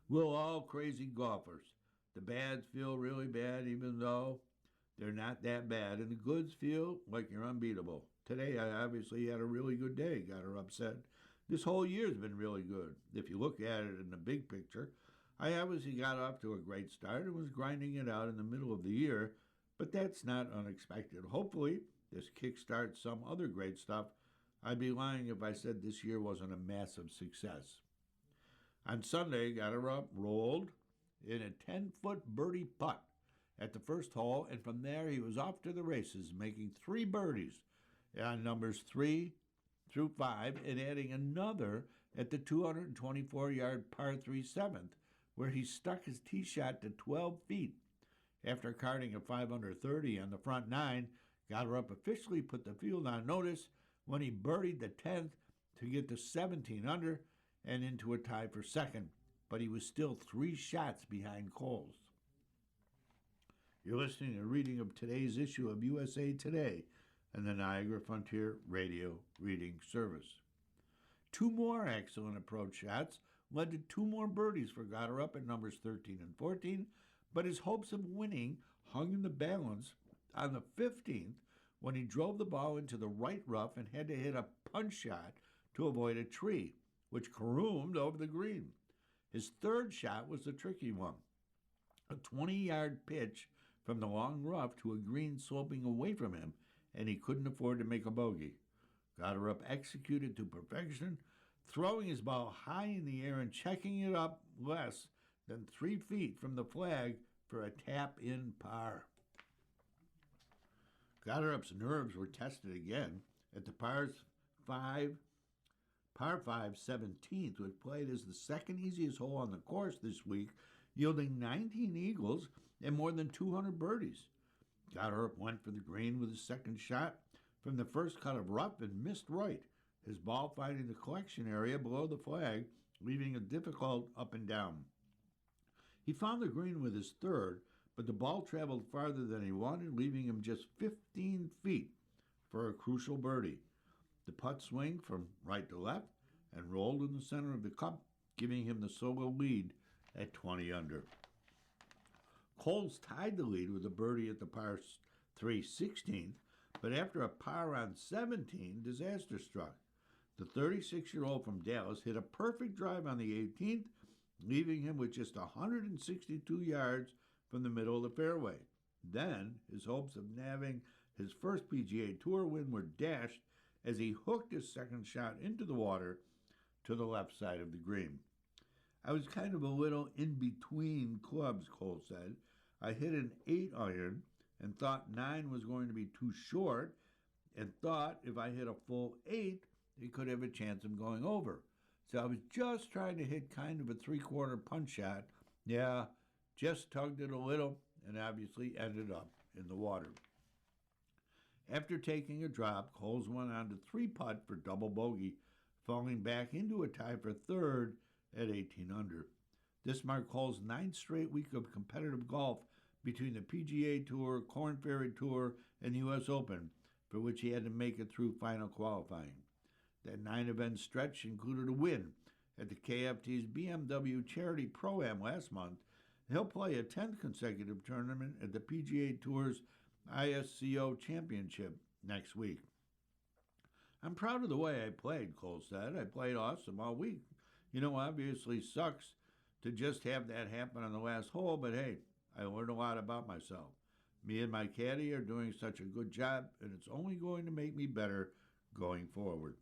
We're all crazy golfers. The bads feel really bad even though they're not that bad, and the goods feel like you're unbeatable. Today, I obviously had a really good day, Gotterup said. This whole year's been really good. If you look at it in the big picture, I obviously got off to a great start and was grinding it out in the middle of the year, but that's not unexpected. Hopefully, this kickstarts some other great stuff. I'd be lying if I said this year wasn't a massive success. On Sunday, Gotterup rolled in a 10-foot birdie putt at the first hole, and from there he was off to the races, making 3 birdies on numbers 3 through 5, and adding another at the 224-yard par 3 7th, where he stuck his tee shot to 12 feet. After carding a 5 under 30 on the front 9, Gotterup officially put the field on notice when he birdied the 10th to get to 17 under and into a tie for second, but he was still 3 shots behind Coles. You're listening to a reading of today's issue of USA Today and the Niagara Frontier Radio Reading Service. 2 more excellent approach shots led to 2 more birdies for Gotterup at numbers 13 and 14, but his hopes of winning hung in the balance on the 15th when he drove the ball into the right rough and had to hit a punch shot to avoid a tree, which caroomed over the green. His third shot was the tricky one, a 20-yard pitch from the long rough to a green sloping away from him, and he couldn't afford to make a bogey. Gotterup executed to perfection, throwing his ball high in the air and checking it up less than 3 feet from the flag for a tap-in par. Gotterup's nerves were tested again at the par 5 17th, which played as the second easiest hole on the course this week, yielding 19 eagles and more than 200 birdies. Gotterup went for the green with his second shot from the first cut of rough and missed right, his ball finding the collection area below the flag, leaving it difficult up and down. He found the green with his third, but the ball traveled farther than he wanted, leaving him just 15 feet for a crucial birdie. The putt swung from right to left and rolled in the center of the cup, giving him the solo lead at 20 under. Coles tied the lead with a birdie at the par 3 16th, but after a par on 17, disaster struck. The 36-year-old from Dallas hit a perfect drive on the 18th, leaving him with just 162 yards from the middle of the fairway. Then, his hopes of nabbing his first PGA Tour win were dashed as he hooked his second shot into the water to the left side of the green. I was kind of a little in between clubs, Cole said. I hit an 8-iron and thought 9 was going to be too short and thought if I hit a full 8, it could have a chance of going over. So I was just trying to hit kind of a 3/4 punch shot. Yeah, just tugged it a little and obviously ended up in the water. After taking a drop, Coles went on to 3-putt for double bogey, falling back into a tie for third at 18 under. This marked Coles' 9th straight week of competitive golf between the PGA Tour, Korn Ferry Tour, and the U.S. Open, for which he had to make it through final qualifying. That 9-event stretch included a win at the KFT's BMW Charity Pro-Am last month. He'll play a 10th consecutive tournament at the PGA Tour's ISCO Championship next week. I'm proud of the way I played, Cole said. I played awesome all week. You know, obviously sucks to just have that happen on the last hole, but hey, I learned a lot about myself. Me and my caddy are doing such a good job, and it's only going to make me better going forward.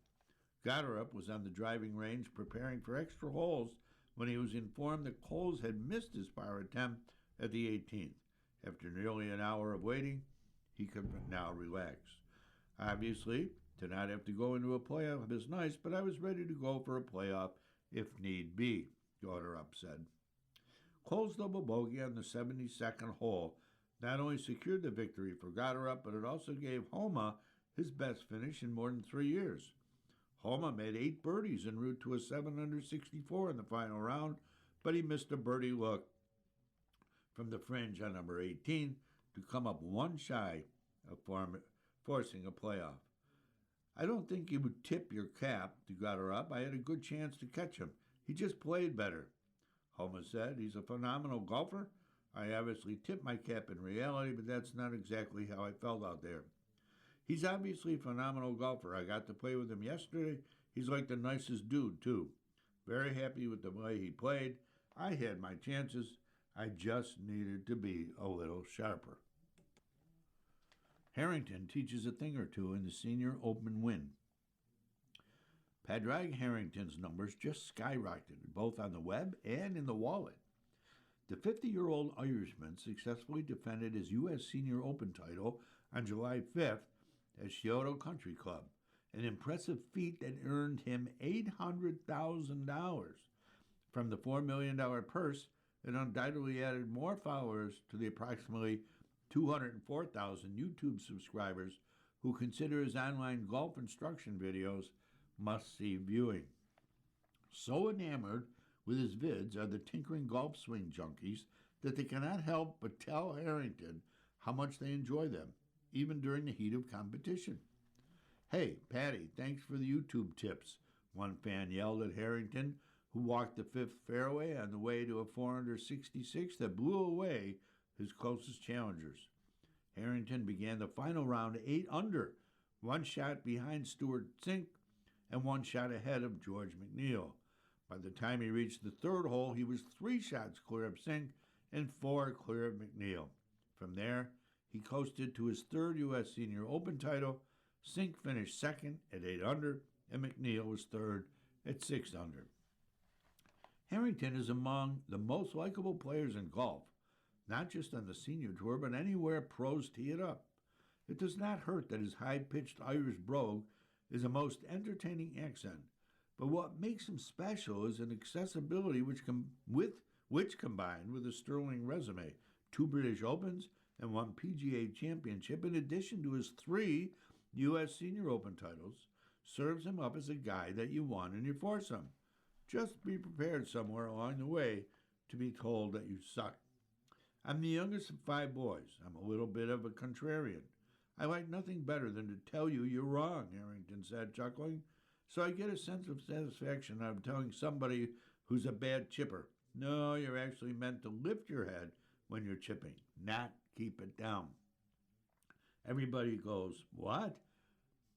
Gotterup was on the driving range preparing for extra holes when he was informed that Coles had missed his par attempt at the 18th. After nearly an hour of waiting, he could now relax. Obviously, to not have to go into a playoff is nice, but I was ready to go for a playoff if need be, Gotterup said. Coles' double bogey on the 72nd hole not only secured the victory for Gotterup, but it also gave Homa his best finish in more than 3 years. Homa made 8 birdies en route to a 7 under 64 in the final round, but he missed a birdie look from the fringe on number 18 to come up one shy of forcing a playoff. I don't think you would tip your cap to Gotterup. I had a good chance to catch him. He just played better. Homa said he's a phenomenal golfer. I obviously tip my cap in reality, but that's not exactly how I felt out there. He's obviously a phenomenal golfer. I got to play with him yesterday. He's like the nicest dude, too. Very happy with the way he played. I had my chances. I just needed to be a little sharper. Harrington teaches a thing or two in the Senior Open win. Padraig Harrington's numbers just skyrocketed, both on the web and in the wallet. The 50-year-old Irishman successfully defended his U.S. Senior Open title on July 5th at Scioto Country Club, an impressive feat that earned him $800,000 from the $4 million purse that undoubtedly added more followers to the approximately 204,000 YouTube subscribers who consider his online golf instruction videos must-see viewing. So enamored with his vids are the tinkering golf swing junkies that they cannot help but tell Harrington how much they enjoy them, even during the heat of competition. "Hey, Patty, thanks for the YouTube tips," one fan yelled at Harrington, who walked the fifth fairway on the way to a 466 that blew away his closest challengers. Harrington began the final round 8 under, one shot behind Stuart Sink and one shot ahead of George McNeil. By the time he reached the third hole, he was 3 shots clear of Sink and 4 clear of McNeil. From there, he coasted to his third U.S. Senior Open title. Sink finished second at 8 under, and McNeil was third at 6 under. Harrington is among the most likable players in golf, not just on the senior tour, but anywhere pros tee it up. It does not hurt that his high-pitched Irish brogue is a most entertaining accent, but what makes him special is an accessibility which combined with a sterling resume, 2 British Opens and 1 PGA Championship, in addition to his 3 U.S. Senior Open titles, serves him up as a guy that you want in your foursome. Just be prepared somewhere along the way to be told that you suck. "I'm the youngest of 5 boys. I'm a little bit of a contrarian. I like nothing better than to tell you you're wrong," Harrington said, chuckling. "So I get a sense of satisfaction out of telling somebody who's a bad chipper, no, you're actually meant to lift your head when you're chipping, not keep it down." Everybody goes, "What?"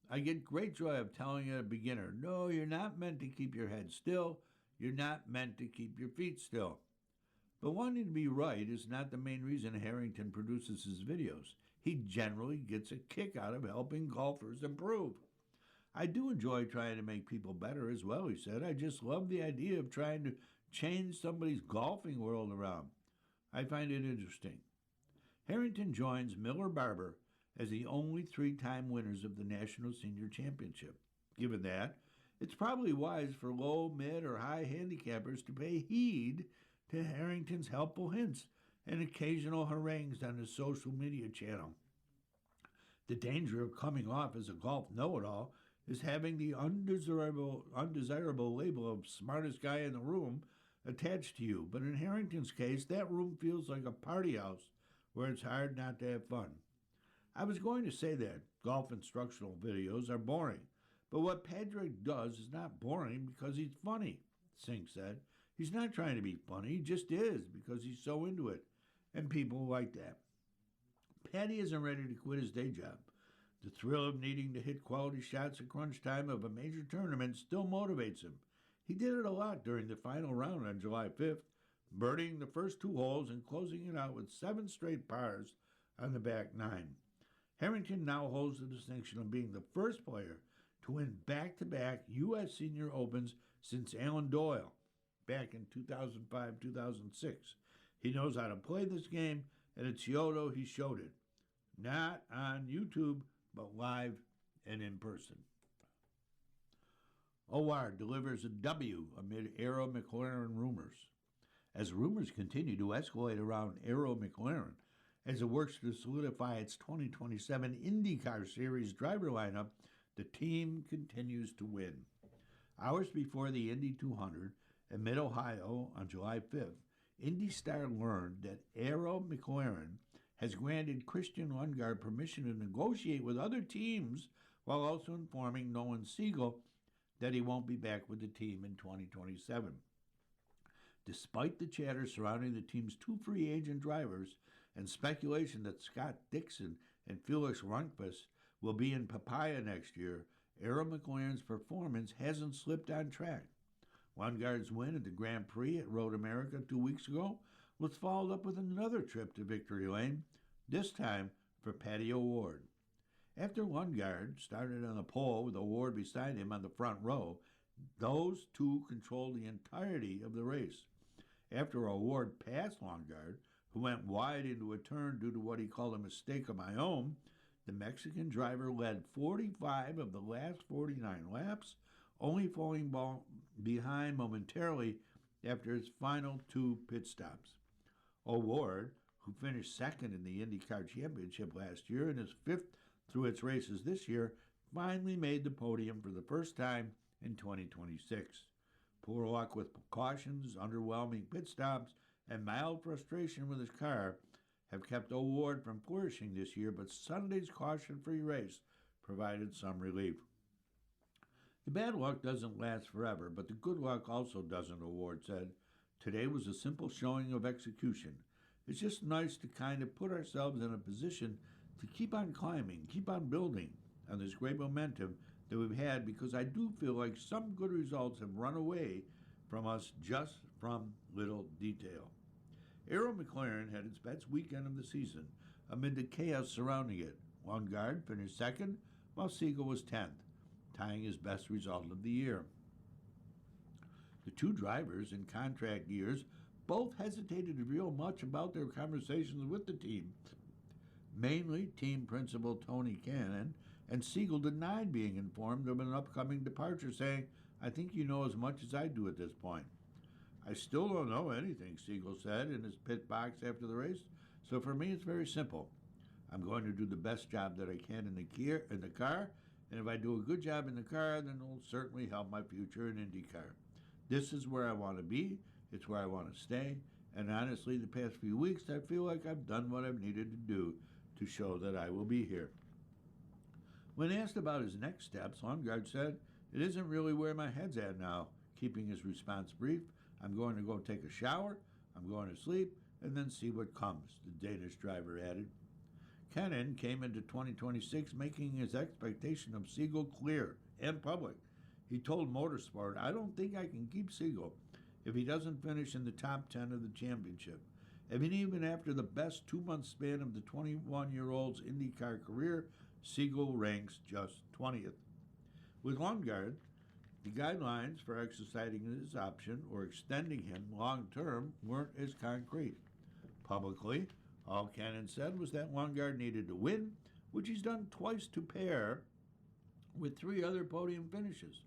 "I get great joy of telling a beginner, no, you're not meant to keep your head still. You're not meant to keep your feet still." But wanting to be right is not the main reason Harrington produces his videos. He generally gets a kick out of helping golfers improve. "I do enjoy trying to make people better as well," he said. "I just love the idea of trying to change somebody's golfing world around. I find it interesting." Harrington joins Miller Barber as the only 3-time winners of the National Senior Championship. Given that, it's probably wise for low, mid, or high handicappers to pay heed to Harrington's helpful hints and occasional harangues on his social media channel. The danger of coming off as a golf know-it-all is having the undesirable label of smartest guy in the room attached to you. But in Harrington's case, that room feels like a party house where it's hard not to have fun. "I was going to say that golf instructional videos are boring, but what Padraig does is not boring because he's funny," Sink said. "He's not trying to be funny, he just is because he's so into it, and people like that." Paddy isn't ready to quit his day job. The thrill of needing to hit quality shots at crunch time of a major tournament still motivates him. He did it a lot during the final round on July 5th, birdieing the first 2 holes and closing it out with 7 straight pars on the back 9. Harrington now holds the distinction of being the first player to win back-to-back U.S. Senior Opens since Alan Doyle back in 2005-2006. He knows how to play this game, and at Kyoto he showed it. Not on YouTube, but live and in person. OR delivers a W amid Arrow McLaren rumors. As rumors continue to escalate around Arrow McLaren, as it works to solidify its 2027 IndyCar Series driver lineup, the team continues to win. Hours before the Indy 200 in Mid-Ohio on July 5th, IndyStar learned that Arrow McLaren has granted Christian Lundgaard permission to negotiate with other teams while also informing Nolan Siegel that he won't be back with the team in 2027. Despite the chatter surrounding the team's 2 free agent drivers and speculation that Scott Dixon and Felix Rundqvist will be in Papaya next year, Arrow McLaren's performance hasn't slipped on track. Lundgaard's win at the Grand Prix at Road America 2 weeks ago was followed up with another trip to Victory Lane, this time for Paddy O'Ward. After Lundgaard started on the pole with O'Ward beside him on the front row, those two controlled the entirety of the race. After O'Ward passed Lundgaard, who went wide into a turn due to what he called a mistake of my own, the Mexican driver led 45 of the last 49 laps, only falling behind momentarily after his final 2 pit stops. O'Ward, who finished second in the IndyCar Championship last year and is 5th through its races this year, finally made the podium for the first time in 2026. Poor luck with precautions, underwhelming pit stops, and mild frustration with his car have kept O'Ward from flourishing this year, but Sunday's caution-free race provided some relief. The bad luck doesn't last forever, but the good luck also doesn't, O'Ward said. Today was a simple showing of execution. It's just nice to kind of put ourselves in a position to keep on climbing, keep on building on this great momentum that we've had, because I do feel like some good results have run away from us just from little detail. Arrow McLaren had its best weekend of the season amid the chaos surrounding it. Lundgaard finished second, while Siegel was 10th, tying his best result of the year. The two drivers in contract years both hesitated to reveal much about their conversations with the team. Mainly, team principal Tony Kanaan and Siegel denied being informed of an upcoming departure, saying, "I think you know as much as I do at this point." "I still don't know anything," Siegel said in his pit box after the race. "So for me, it's very simple. I'm going to do the best job that I can in the car, and if I do a good job in the car, then it'll certainly help my future in IndyCar. This is where I want to be. It's where I want to stay. And honestly, the past few weeks, I feel like I've done what I've needed to do to show that I will be here." When asked about his next steps, Lundgaard said, "It isn't really where my head's at now," keeping his response brief. "I'm going to go take a shower, I'm going to sleep, and then see what comes," the Danish driver added. Kanaan came into 2026 making his expectation of Siegel clear and public. He told Motorsport, "I don't think I can keep Siegel if he doesn't finish in the top 10 of the championship. I mean, even after the best 2-month span of the 21-year-old's IndyCar career, Siegel ranks just 20th. With Lundgaard, the guidelines for exercising his option or extending him long-term weren't as concrete. Publicly, all Kanaan said was that Lundgaard needed to win, which he's done twice to pair with 3 other podium finishes.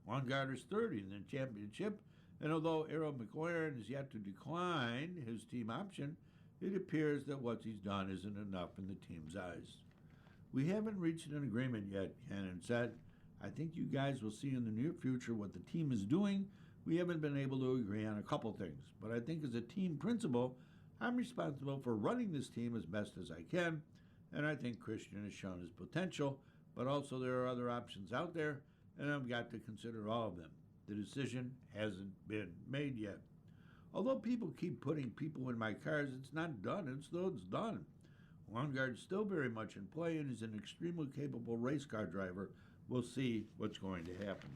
Lundgaard is 30 in the championship, and although Arrow McLaren is yet to decline his team option, it appears that what he's done isn't enough in the team's eyes. "We haven't reached an agreement yet," Kanaan said. "I think you guys will see in the near future what the team is doing. We haven't been able to agree on a couple things, but I think as a team principal, I'm responsible for running this team as best as I can, and I think Christian has shown his potential, but also there are other options out there, and I've got to consider all of them. The decision hasn't been made yet. Although people keep putting people in my cars, it's not done until it's done. Lundgaard's still very much in play and is an extremely capable race car driver. We'll see what's going to happen."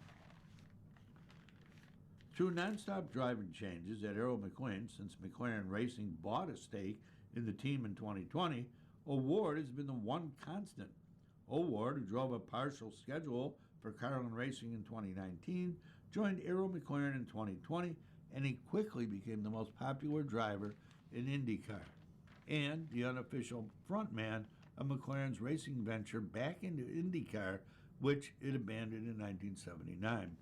Through nonstop driving changes at Arrow McLaren since McLaren Racing bought a stake in the team in 2020, O'Ward has been the one constant. O'Ward, who drove a partial schedule for Carlin Racing in 2019, joined Arrow McLaren in 2020, and he quickly became the most popular driver in IndyCar and the unofficial frontman of McLaren's racing venture back into IndyCar, which it abandoned in 1979.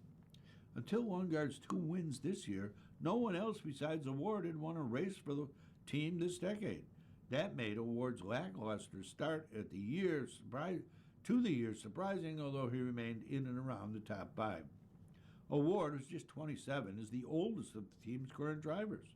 Until Lundgaard's 2 wins this year, no one else besides O'Ward had won a race for the team this decade. That made O'Ward's lackluster start to the year surprising, although he remained in and around the top 5. O'Ward, who's just 27, is the oldest of the team's current drivers.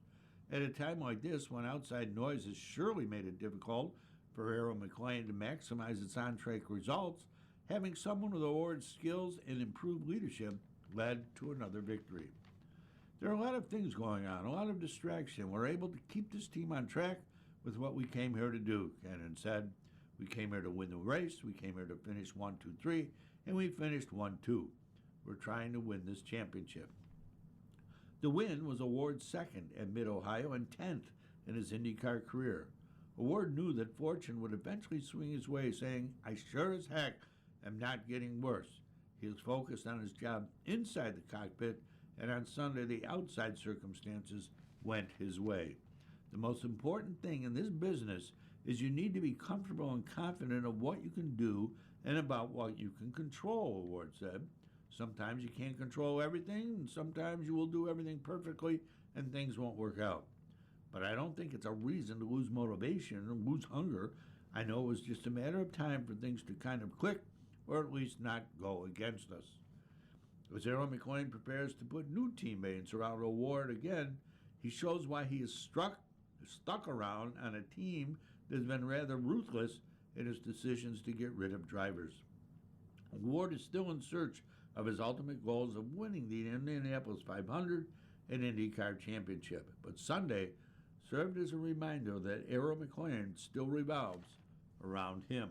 At a time like this, when outside noise has surely made it difficult for Arrow McLaren to maximize its on-track results, having someone with O'Ward's skills and improved leadership led to another victory. There are a lot of things going on, a lot of distraction. We're able to keep this team on track with what we came here to do, Kanaan said. "We came here to win the race, we came here to finish 1, 2, 3, and we finished 1, 2. We're trying to win this championship." The win was O'Ward's second at Mid-Ohio and 10th in his IndyCar career. O'Ward knew that fortune would eventually swing his way, saying, "I sure as heck am not getting worse." He was focused on his job inside the cockpit, and on Sunday the outside circumstances went his way. "The most important thing in this business is you need to be comfortable and confident of what you can do and about what you can control," O'Ward said. "Sometimes you can't control everything, and sometimes you will do everything perfectly and things won't work out. But I don't think it's a reason to lose motivation or lose hunger. I know it was just a matter of time for things to kind of click, or at least not go against us." As Arrow McLaren prepares to put new teammates around O'Ward again, he shows why he is stuck around on a team has been rather ruthless in his decisions to get rid of drivers. Ward is still in search of his ultimate goals of winning the Indianapolis 500 and IndyCar Championship, but Sunday served as a reminder that Arrow McLaren still revolves around him.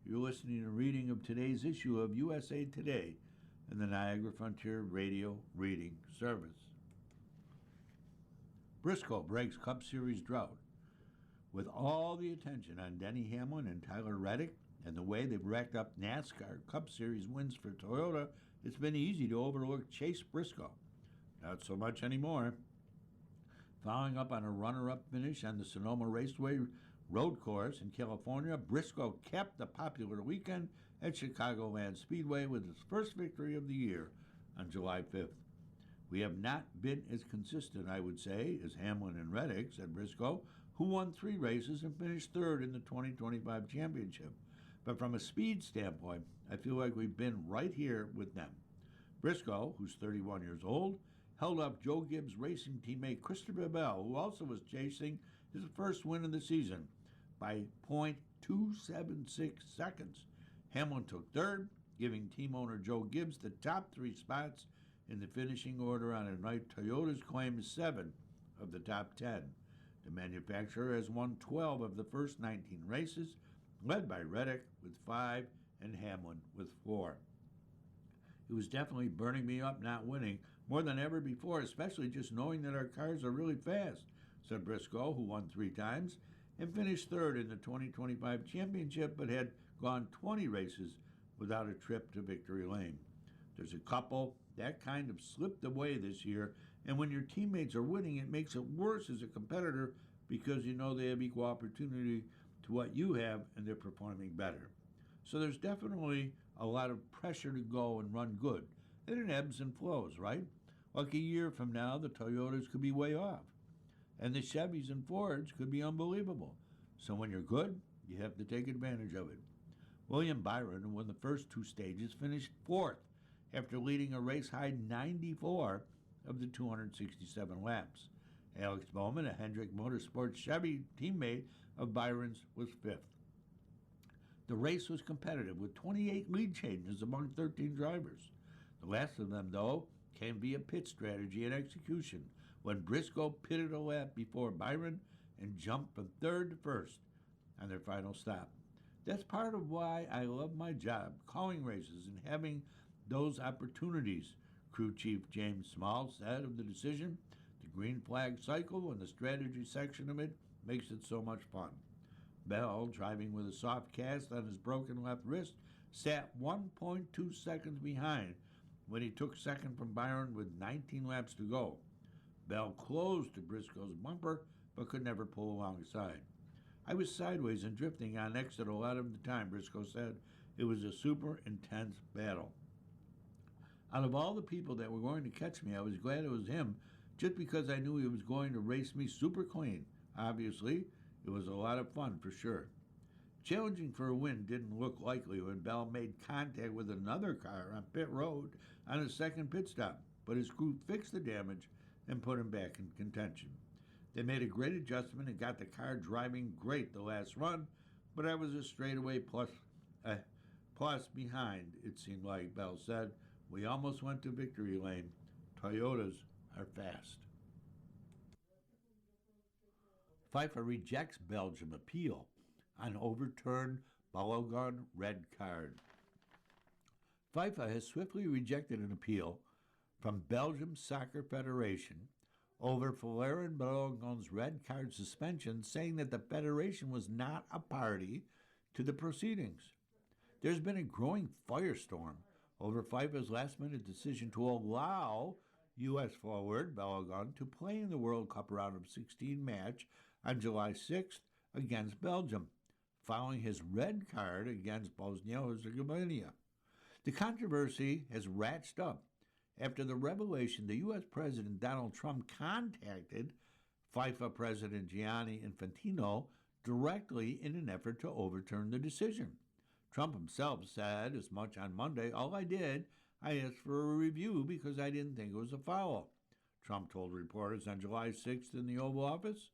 You're listening to a reading of today's issue of USA Today and the Niagara Frontier Radio Reading Service. Briscoe breaks Cup Series drought. With all the attention on Denny Hamlin and Tyler Reddick and the way they've racked up NASCAR Cup Series wins for Toyota, it's been easy to overlook Chase Briscoe. Not so much anymore. Following up on a runner-up finish on the Sonoma Raceway road course in California, Briscoe capped the popular weekend at Chicagoland Speedway with his first victory of the year on July 5th. We have not been as consistent, I would say, as Hamlin and Reddick, said Briscoe, who won 3 races and finished third in the 2025 championship. But from a speed standpoint, I feel like we've been right here with them. Briscoe, who's 31 years old, held up Joe Gibbs' racing teammate Christopher Bell, who also was chasing his first win of the season, by .276 seconds. Hamlin took third, giving team owner Joe Gibbs the top 3 spots in the finishing order on a night Toyota's claimed 7 of the top 10. The manufacturer has won 12 of the first 19 races, led by Reddick with 5 and Hamlin with 4. It was definitely burning me up not winning more than ever before, especially just knowing that our cars are really fast, said Briscoe, who won 3 times and finished third in the 2025 championship, but had gone 20 races without a trip to victory lane. There's a couple that kind of slipped away this year, and when your teammates are winning, it makes it worse as a competitor because you know they have equal opportunity to what you have and they're performing better. So there's definitely a lot of pressure to go and run good. And it ebbs and flows, right? Like a year from now, the Toyotas could be way off. And the Chevys and Fords could be unbelievable. So when you're good, you have to take advantage of it. William Byron, who won the first 2 stages, finished 4th after leading a race-high 94 of the 267 laps. Alex Bowman, a Hendrick Motorsports Chevy teammate of Byron's, was 5th. The race was competitive with 28 lead changes among 13 drivers. The last of them, though, came via pit strategy and execution when Briscoe pitted a lap before Byron and jumped from 3rd to 1st on their final stop. That's part of why I love my job, calling races and having those opportunities, Crew Chief James Small said of the decision. The green flag cycle and the strategy section of it makes it so much fun. Bell, driving with a soft cast on his broken left wrist, sat 1.2 seconds behind when he took second from Byron with 19 laps to go. Bell closed to Briscoe's bumper, but could never pull alongside. I was sideways and drifting on exit a lot of the time, Briscoe said. It was a super intense battle. Out of all the people that were going to catch me, I was glad it was him, just because I knew he was going to race me super clean. Obviously, it was a lot of fun for sure. Challenging for a win didn't look likely when Bell made contact with another car on pit road on his second pit stop, but his crew fixed the damage and put him back in contention. They made a great adjustment and got the car driving great the last run, but I was a straightaway plus behind, it seemed like, Bell said. We almost went to victory lane. Toyotas are fast. FIFA rejects Belgium appeal on overturned Balogun red card. FIFA has swiftly rejected an appeal from Belgium Soccer Federation over Valérien Balogun's red card suspension, saying that the federation was not a party to the proceedings. There's been a growing firestorm over FIFA's last-minute decision to allow U.S. forward Balogun to play in the World Cup round of 16 match on July 6th against Belgium, following his red card against Bosnia-Herzegovina. The controversy has ratcheted up after the revelation the U.S. President Donald Trump contacted FIFA President Gianni Infantino directly in an effort to overturn the decision. Trump himself said as much on Monday. All I did, I asked for a review because I didn't think it was a foul, Trump told reporters on July 6th in the Oval Office.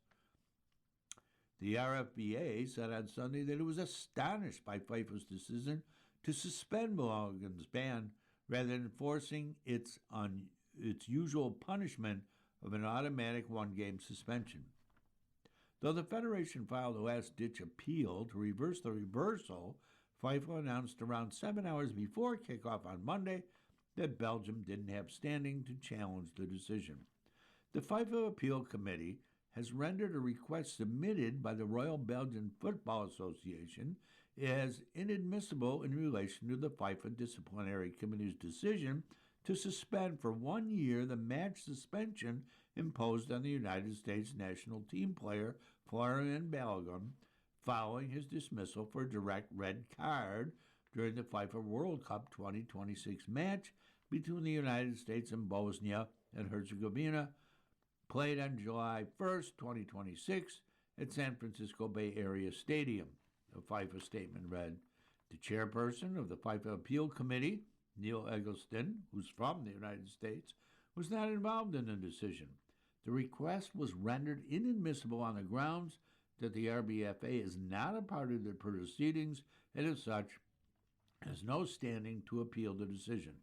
The RFBA said on Sunday that it was astonished by FIFA's decision to suspend Balogun's ban rather than enforcing its usual punishment of an automatic one-game suspension. Though the Federation filed a last-ditch appeal to reverse the reversal, FIFA announced around 7 hours before kickoff on Monday that Belgium didn't have standing to challenge the decision. The FIFA Appeal Committee has rendered a request submitted by the Royal Belgian Football Association as inadmissible in relation to the FIFA Disciplinary Committee's decision to suspend for 1 year the match suspension imposed on the United States national team player Florian Balogun following his dismissal for a direct red card during the FIFA World Cup 2026 match between the United States and Bosnia and Herzegovina, played on July 1st, 2026 at San Francisco Bay Area Stadium. A FIFA statement read, "The chairperson of the FIFA Appeal Committee, Neil Eggleston, who's from the United States, was not involved in the decision. The request was rendered inadmissible on the grounds that the RBFA is not a part of the proceedings and as such has no standing to appeal the decision.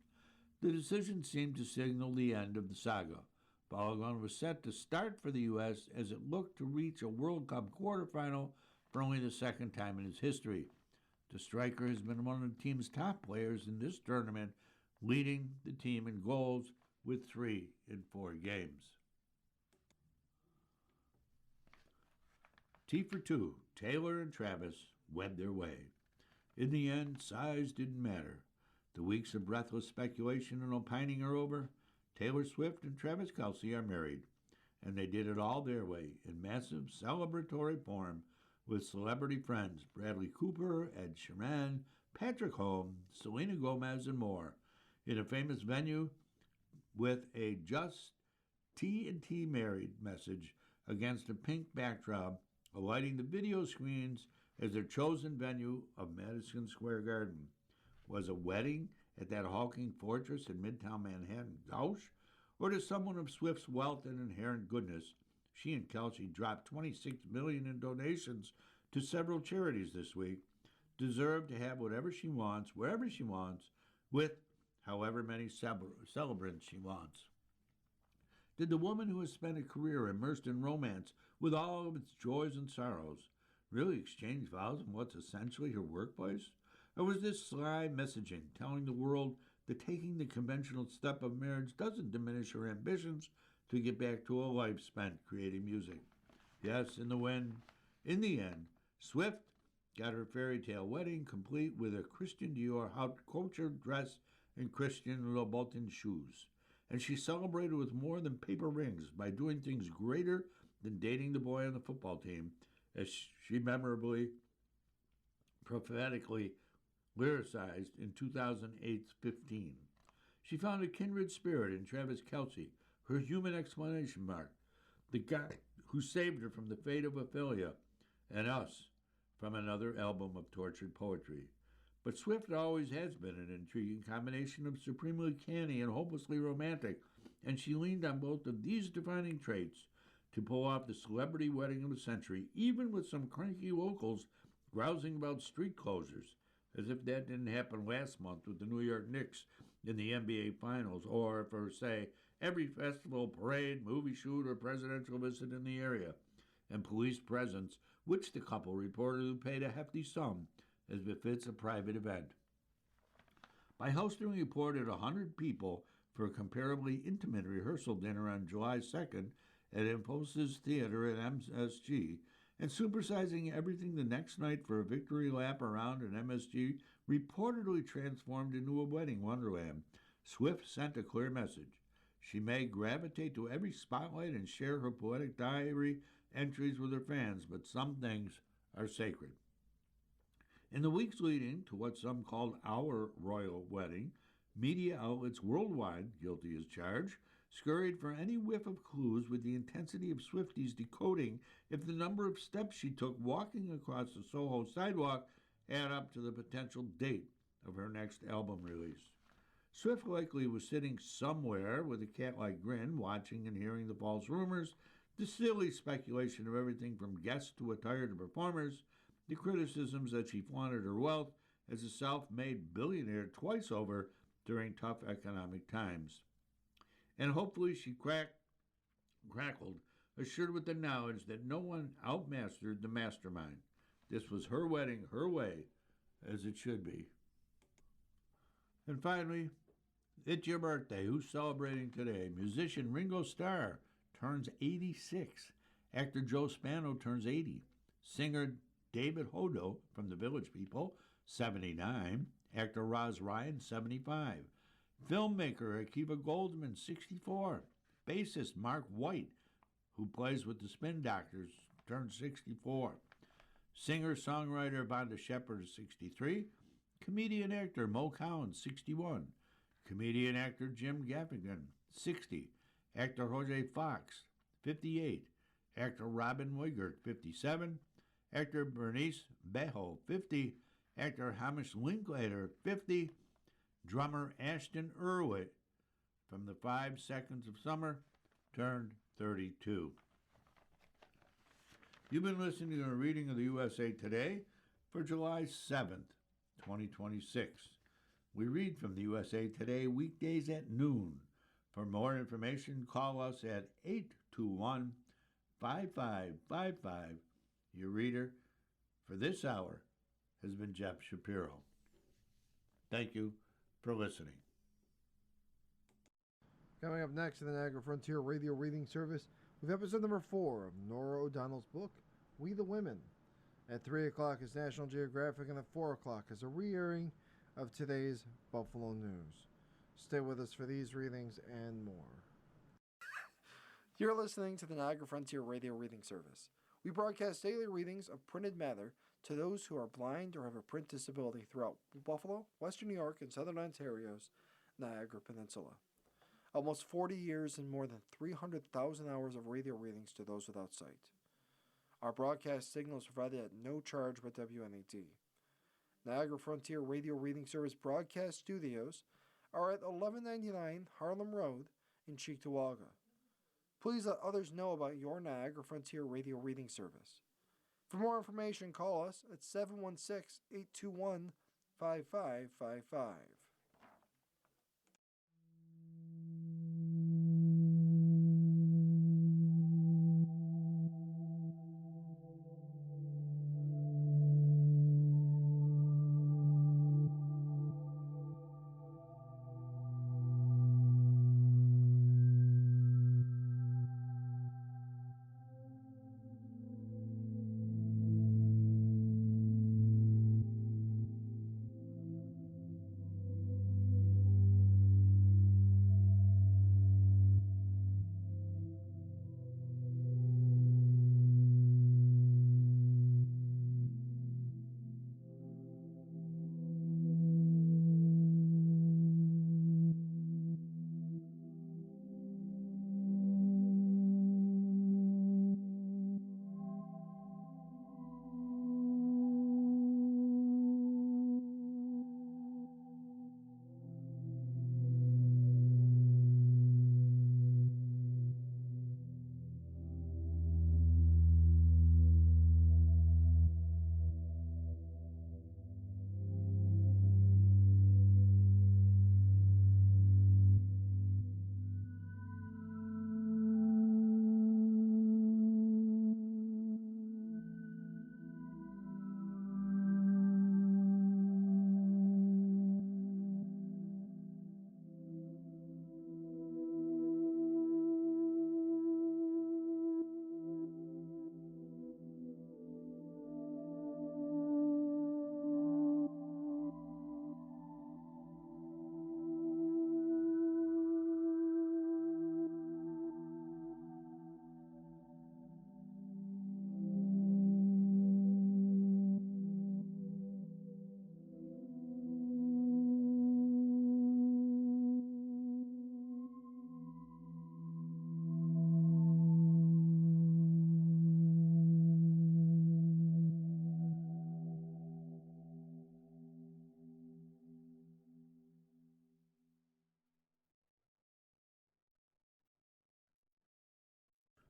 The decision seemed to signal the end of the saga. Balogun was set to start for the U.S. as it looked to reach a World Cup quarterfinal for only the second time in its history. The striker has been one of the team's top players in this tournament, leading the team in goals with 3 in 4 games." T for 2, Taylor and Travis wed their way. In the end, size didn't matter. The weeks of breathless speculation and opining are over. Taylor Swift and Travis Kelce are married, and they did it all their way, in massive celebratory form, with celebrity friends Bradley Cooper, Ed Sheeran, Patrick Holmes, Selena Gomez, and more, in a famous venue with a "Just T&T Married" message against a pink backdrop, alighting the video screens as their chosen venue of Madison Square Garden. Was a wedding at that hulking fortress in Midtown Manhattan gauche? Or does someone of Swift's wealth and inherent goodness, she and Kelce dropped $26 million in donations to several charities this week, deserve to have whatever she wants, wherever she wants, with however many celebrants she wants? Did the woman who has spent a career immersed in romance with all of its joys and sorrows really exchange vows in what's essentially her workplace? Or was this sly messaging telling the world that taking the conventional step of marriage doesn't diminish her ambitions to get back to a life spent creating music? Yes, in the end, Swift got her fairy tale wedding complete with a Christian Dior haute couture dress and Christian Louboutin shoes. And she celebrated with more than paper rings by doing things greater than dating the boy on the football team, as she memorably, prophetically lyricized in 2008's 15. She found a kindred spirit in Travis Kelce, her human exclamation mark, the guy who saved her from the fate of Ophelia, and us from another album of tortured poetry. But Swift always has been an intriguing combination of supremely canny and hopelessly romantic, and she leaned on both of these defining traits to pull off the celebrity wedding of the century, even with some cranky locals grousing about street closures, as if that didn't happen last month with the New York Knicks in the NBA Finals, or for, say, every festival, parade, movie shoot, or presidential visit in the area, and police presence, which the couple reportedly paid a hefty sum, as befits a private event. By hosting a reported 100 people for a comparably intimate rehearsal dinner on July 2nd at Infosys Theater at MSG, and supersizing everything the next night for a victory lap around an MSG reportedly transformed into a wedding wonderland, Swift sent a clear message. She may gravitate to every spotlight and share her poetic diary entries with her fans, but some things are sacred. In the weeks leading to what some called our royal wedding, media outlets worldwide, guilty as charged, scurried for any whiff of clues with the intensity of Swifties decoding if the number of steps she took walking across the Soho sidewalk add up to the potential date of her next album release. Swift likely was sitting somewhere with a cat-like grin, watching and hearing the false rumors The silly speculation of everything from guests to attired performers, the criticisms that she flaunted her wealth as a self-made billionaire twice over during tough economic times. And hopefully she crackled, assured with the knowledge that no one outmastered the mastermind. This was her wedding, her way, as it should be. And finally, it's your birthday. Who's celebrating today? Musician Ringo Starr turns 86. Actor Joe Spano turns 80. Singer David Hodo from the Village People, 79. Actor Roz Ryan, 75. Filmmaker Akiva Goldsman, 64. Bassist Mark White, who plays with the Spin Doctors, turned 64. Singer-songwriter Vonda Shepard, 63. Comedian-actor Mo Collins, 61. Comedian-actor Jim Gaffigan, 60. Actor Jose Fox, 58. Actor Robin Wigert, 57. Actor Bernice Bejo, 50. Actor Hamish Linklater, 50. Drummer Ashton Irwin from the 5 Seconds of Summer turned 32. You've been listening to a reading of the USA Today for July 7th, 2026. We read from the USA Today weekdays at noon. For more information, call us at 821-5555. Your reader for this hour has been Jeff Shapiro. Thank you for listening. Coming up next in the Niagara Frontier Radio Reading Service, with episode number 4 of Nora O'Donnell's book, We the Women. At 3 o'clock is National Geographic, and at 4 o'clock is a re-airing of today's Buffalo News. Stay with us for these readings and more. You're listening to the Niagara Frontier Radio Reading Service. We broadcast daily readings of printed matter to those who are blind or have a print disability throughout Buffalo, Western New York, and Southern Ontario's Niagara Peninsula. Almost 40 years and more than 300,000 hours of radio readings to those without sight. Our broadcast signal is provided at no charge by WNET. Niagara Frontier Radio Reading Service broadcast studios are at 1199 Harlem Road in Cheektowaga. Please let others know about your Niagara Frontier Radio Reading Service. For more information, call us at 716-821-5555.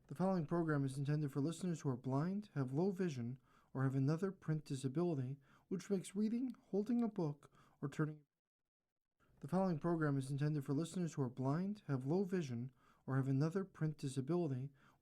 The following program is intended for listeners who are blind, have low vision, or have another print disability, which makes reading, holding a book, or turning. The following program is intended for listeners who are blind, have low vision, or have another print disability,